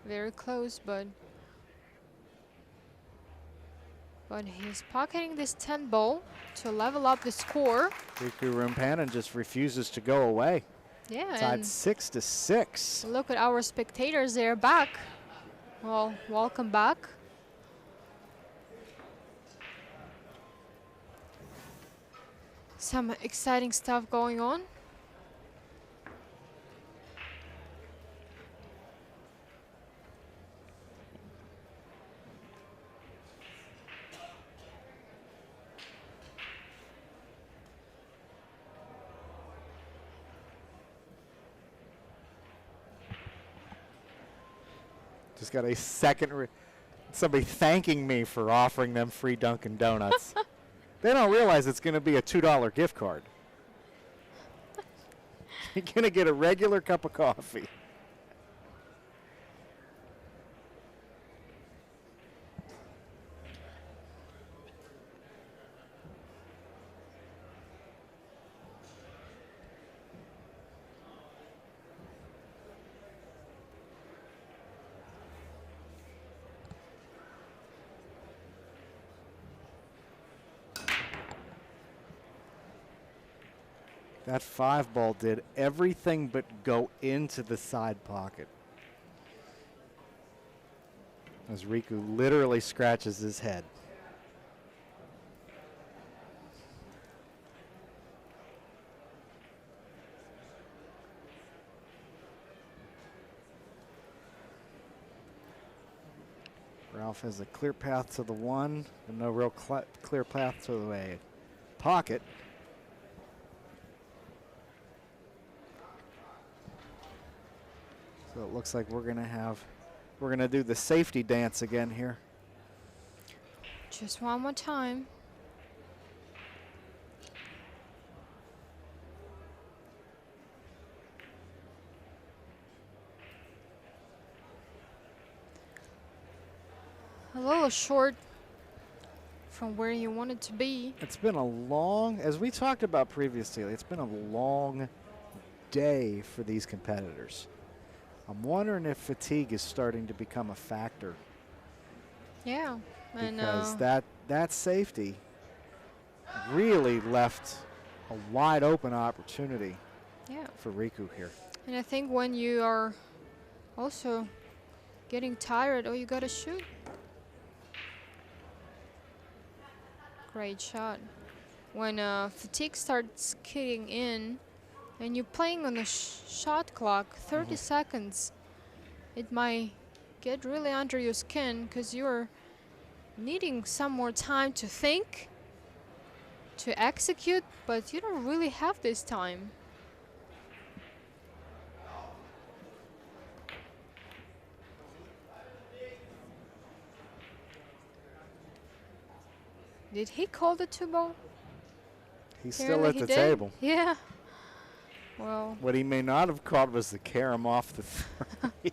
Very close, but he's pocketing this 10 ball to level up the score. Riku ROMPPANEN just refuses to go away. Yeah, tied 6-6. Look at our spectators, they're back. Well, welcome back. Some exciting stuff going on. Just got a second, somebody thanking me for offering them free Dunkin' Donuts. They don't realize it's going to be a $2 gift card. You're going to get a regular cup of coffee. That 5 ball did everything but go into the side pocket. As Riku literally scratches his head. Ralf has a clear path to the 1 and no real clear path to the pocket. So it looks like we're gonna do the safety dance again here. Just one more time. A little short from where you want it to be. It's been a long, as we talked about previously, it's been a long day for these competitors. I'm wondering if fatigue is starting to become a factor. Yeah, because that safety really left a wide open opportunity for Riku here. And I think when you are also getting tired, you gotta shoot. Great shot. When fatigue starts kicking in, and you're playing on the shot clock, 30 seconds, it might get really under your skin because you're needing some more time to think, to execute, but you don't really have this time. Did he call the 2-ball? He's still at Apparently the he did. table. Yeah. Well. What he may not have called was the carom off the 3.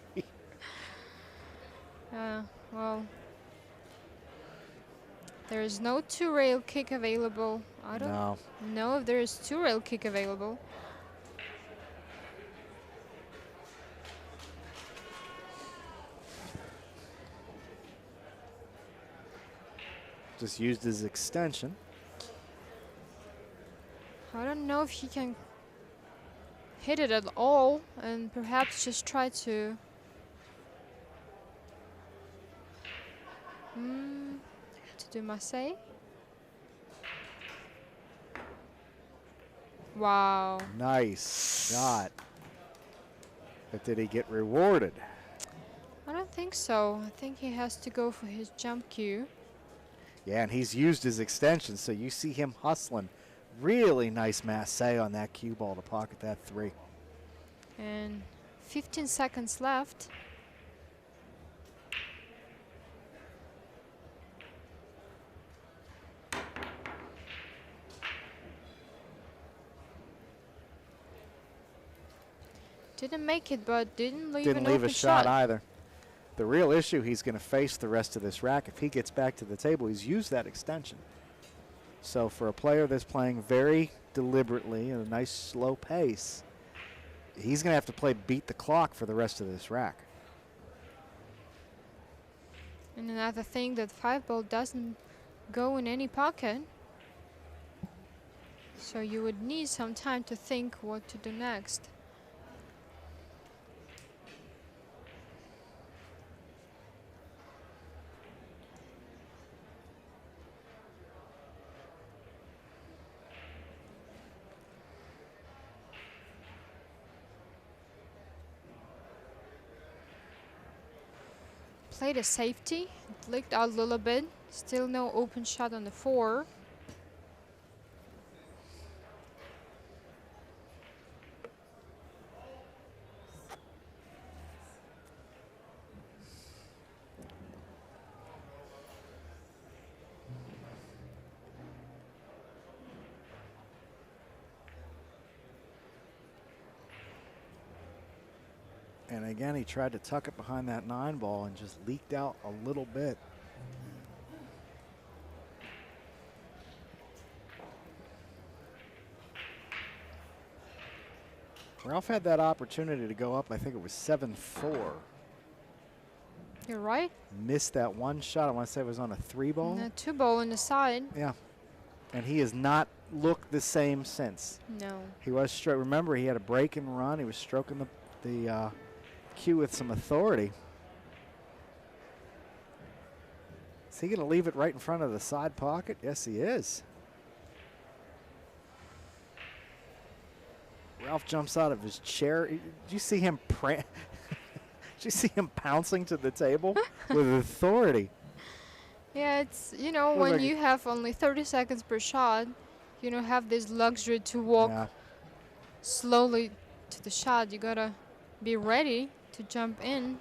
Well. There is no 2-rail kick available. I don't know if there is 2-rail kick available. Just used his extension. I don't know if he can hit it at all and perhaps just try to do Marseille. Wow. Nice shot. But did he get rewarded? I don't think so. I think he has to go for his jump cue. Yeah, and he's used his extension, so you see him hustling. Really nice Marseille on that cue ball to pocket that 3. And 15 seconds left. Didn't make it, but didn't leave an open a shot either. The real issue he's going to face the rest of this rack, if he gets back to the table, he's used that extension. So for a player that's playing very deliberately at a nice slow pace, he's going to have to play beat the clock for the rest of this rack. And another thing, that 5-ball doesn't go in any pocket. So you would need some time to think what to do next. Played a safety, it leaked out a little bit. Still no open shot on the 4. And again, he tried to tuck it behind that 9-ball and just leaked out a little bit. Ralph had that opportunity to go up, I think it was 7-4. You're right. Missed that one shot, I want to say it was on a 3-ball. And a 2-ball on the side. Yeah. And he has not looked the same since. No. He was, remember, he had a break and run. He was stroking the cue with some authority. Is he going to leave it right in front of the side pocket? Yes, he is. Ralph jumps out of his chair. Did you see him Did you see him pouncing to the table with authority? Yeah, it's, you know, when you have only 30 seconds per shot, you don't have this luxury to walk slowly to the shot. You gotta be ready to jump in.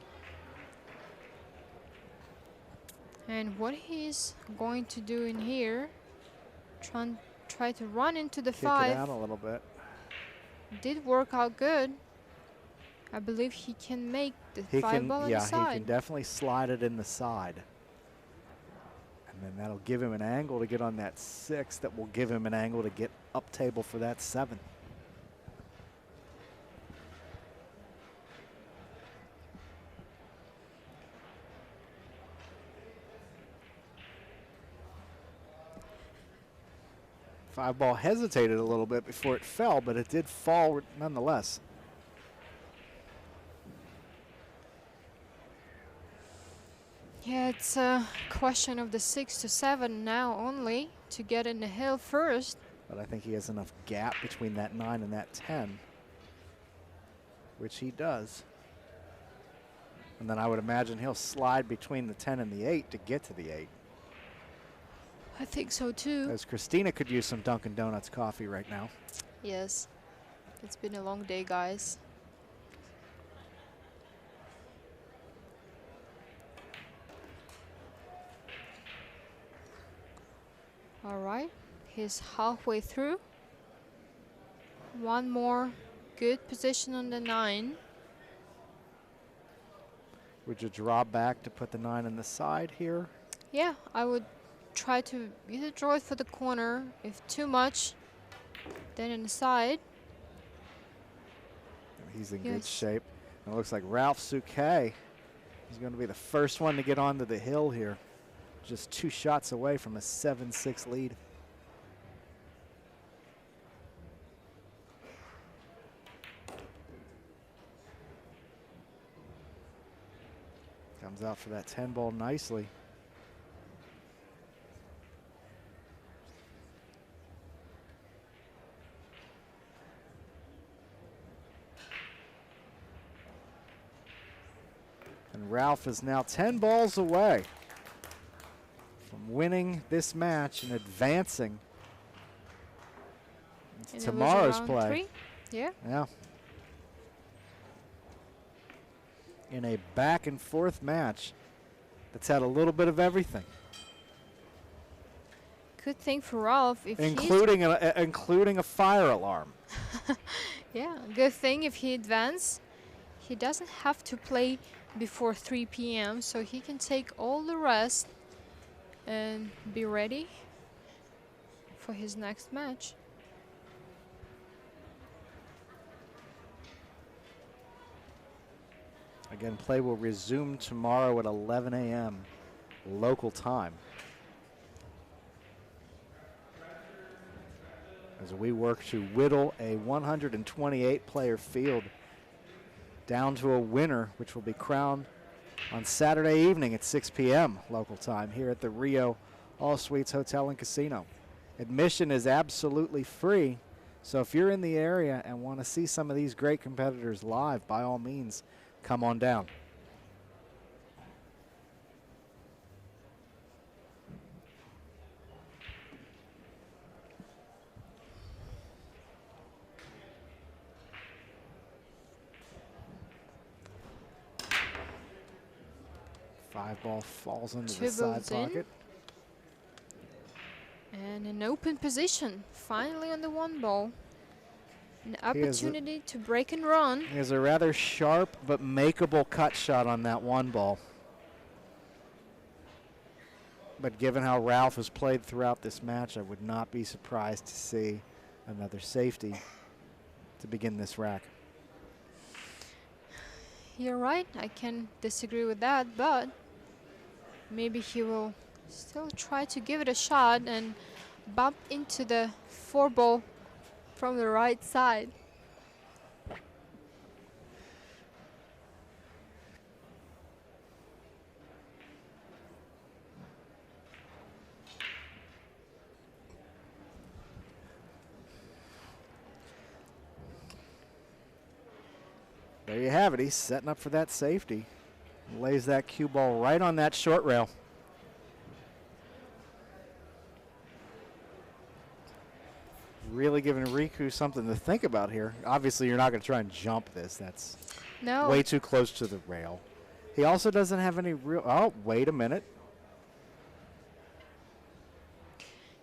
And what he's going to do in here, try to run into the 5. Kick it out a little bit. Did work out good. I believe he can make the 5-ball on the side. Yeah, he can definitely slide it in the side. And then that'll give him an angle to get on that 6. That will give him an angle to get up table for that 7. Five-ball hesitated a little bit before it fell, but it did fall nonetheless. Yeah, it's a question of the 6 to 7 now only to get in the hill first. But I think he has enough gap between that 9 and that 10, which he does. And then I would imagine he'll slide between the 10 and the 8 to get to the 8. I think so too. As Christina could use some Dunkin' Donuts coffee right now. Yes. It's been a long day, guys. All right, he's halfway through. One more good position on the 9. Would you draw back to put the 9 in the side here? Yeah, I would try to either draw it for the corner, if too much, then in the side. He's in good shape. And it looks like Ralf SOUQUET is going to be the first one to get onto the hill here. Just 2 shots away from a 7-6 lead. Comes out for that 10 ball nicely. And Ralf is now 10 balls away from winning this match and advancing into tomorrow's play. 3. Yeah. Yeah. In a back and forth match that's had a little bit of everything. Good thing for Ralf, if including a fire alarm. Yeah, good thing if he advances, he doesn't have to play before 3 p.m. so he can take all the rest and be ready for his next match. Again, play will resume tomorrow at 11 a.m. local time, as we work to whittle a 128-player field down to a winner, which will be crowned on Saturday evening at 6 p.m. local time here at the Rio All Suites Hotel and Casino. Admission is absolutely free, so if you're in the area and want to see some of these great competitors live, by all means, come on down. Five ball falls into the side pocket. And an open position, finally on the 1 ball. An opportunity to break and run. He has a rather sharp but makeable cut shot on that 1 ball. But given how Ralf has played throughout this match, I would not be surprised to see another safety to begin this rack. You're right, I can disagree with that, but maybe he will still try to give it a shot and bump into the 4 ball from the right side. There you have it. He's setting up for that safety. Lays that cue ball right on that short rail. Really giving Riku something to think about here. Obviously, you're not going to try and jump this. That's way too close to the rail. He also doesn't have any real... Oh, wait a minute.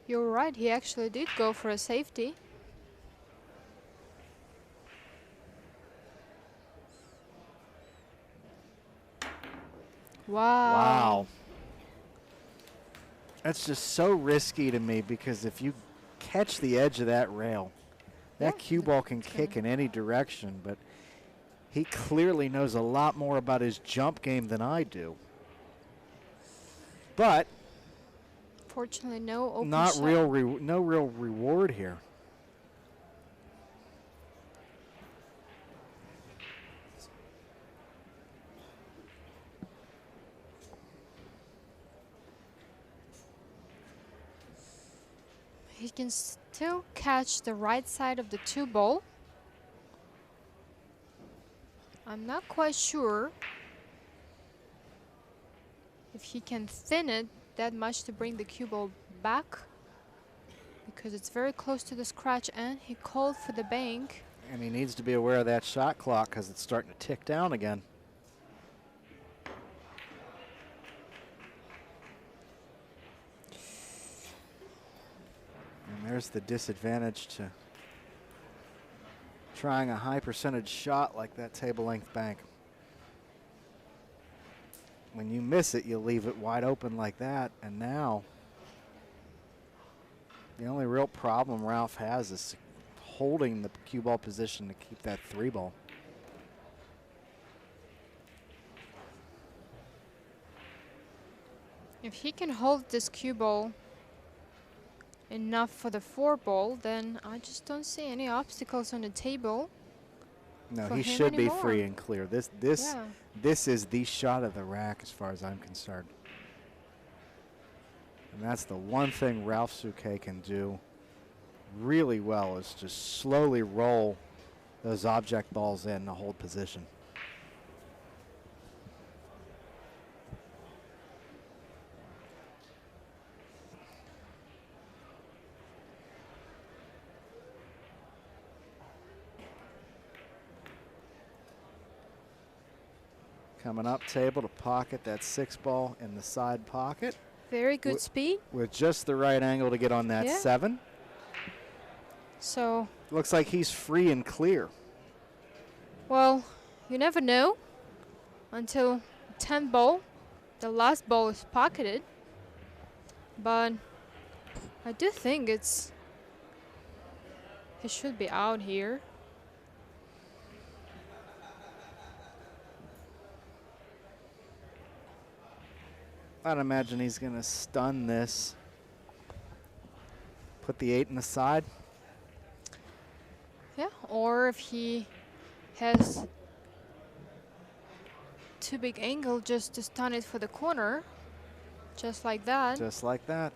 You're right. He actually did go for a safety. Wow. Wow. That's just so risky to me, because if you catch the edge of that rail, that cue ball can kick in any direction, but he clearly knows a lot more about his jump game than I do. But fortunately, no open not shot. no real reward here. He can still catch the right side of the 2 ball. I'm not quite sure if he can thin it that much to bring the cue ball back, because it's very close to the scratch, and he called for the bank. And he needs to be aware of that shot clock, because it's starting to tick down again. There's the disadvantage to trying a high percentage shot like that table length bank. When you miss it, you leave it wide open like that, and now the only real problem Ralph has is holding the cue ball position to keep that 3 ball. If he can hold this cue ball enough for the 4 ball, then I just don't see any obstacles on the table. No, for he him should be anymore. free and clear. This is the shot of the rack as far as I'm concerned. And that's the one thing Ralf SOUQUET can do really well, is just slowly roll those object balls in to hold position. Coming up table to pocket that 6 ball in the side pocket. Very good speed. With just the right angle to get on that 7. So looks like he's free and clear. Well, you never know until 10 ball. The last ball is pocketed. But I do think it should be out here. I'd imagine he's going to stun this. Put the 8 in the side. Yeah, or if he has too big angle, just to stun it for the corner. Just like that. Just like that.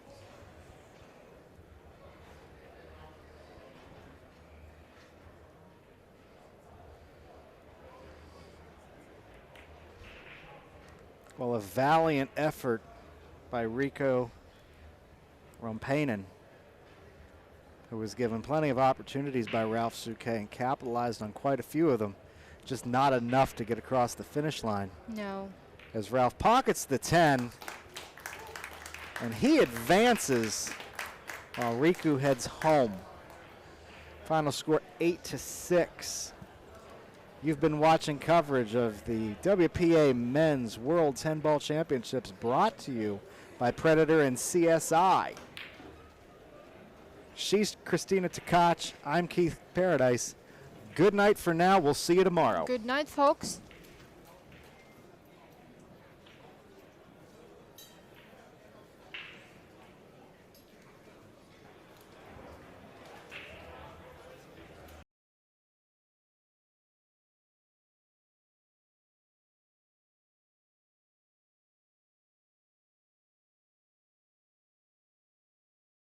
Well, a valiant effort by Riku ROMPPANEN, who was given plenty of opportunities by Ralf SOUQUET and capitalized on quite a few of them. Just not enough to get across the finish line. No. As Ralph pockets the 10, and he advances while Riku heads home. Final score 8-6. You've been watching coverage of the WPA Men's World 10-Ball Championships, brought to you by Predator and CSI. She's Christina Tkach. I'm Keith Paradise. Good night for now. We'll see you tomorrow. Good night, folks.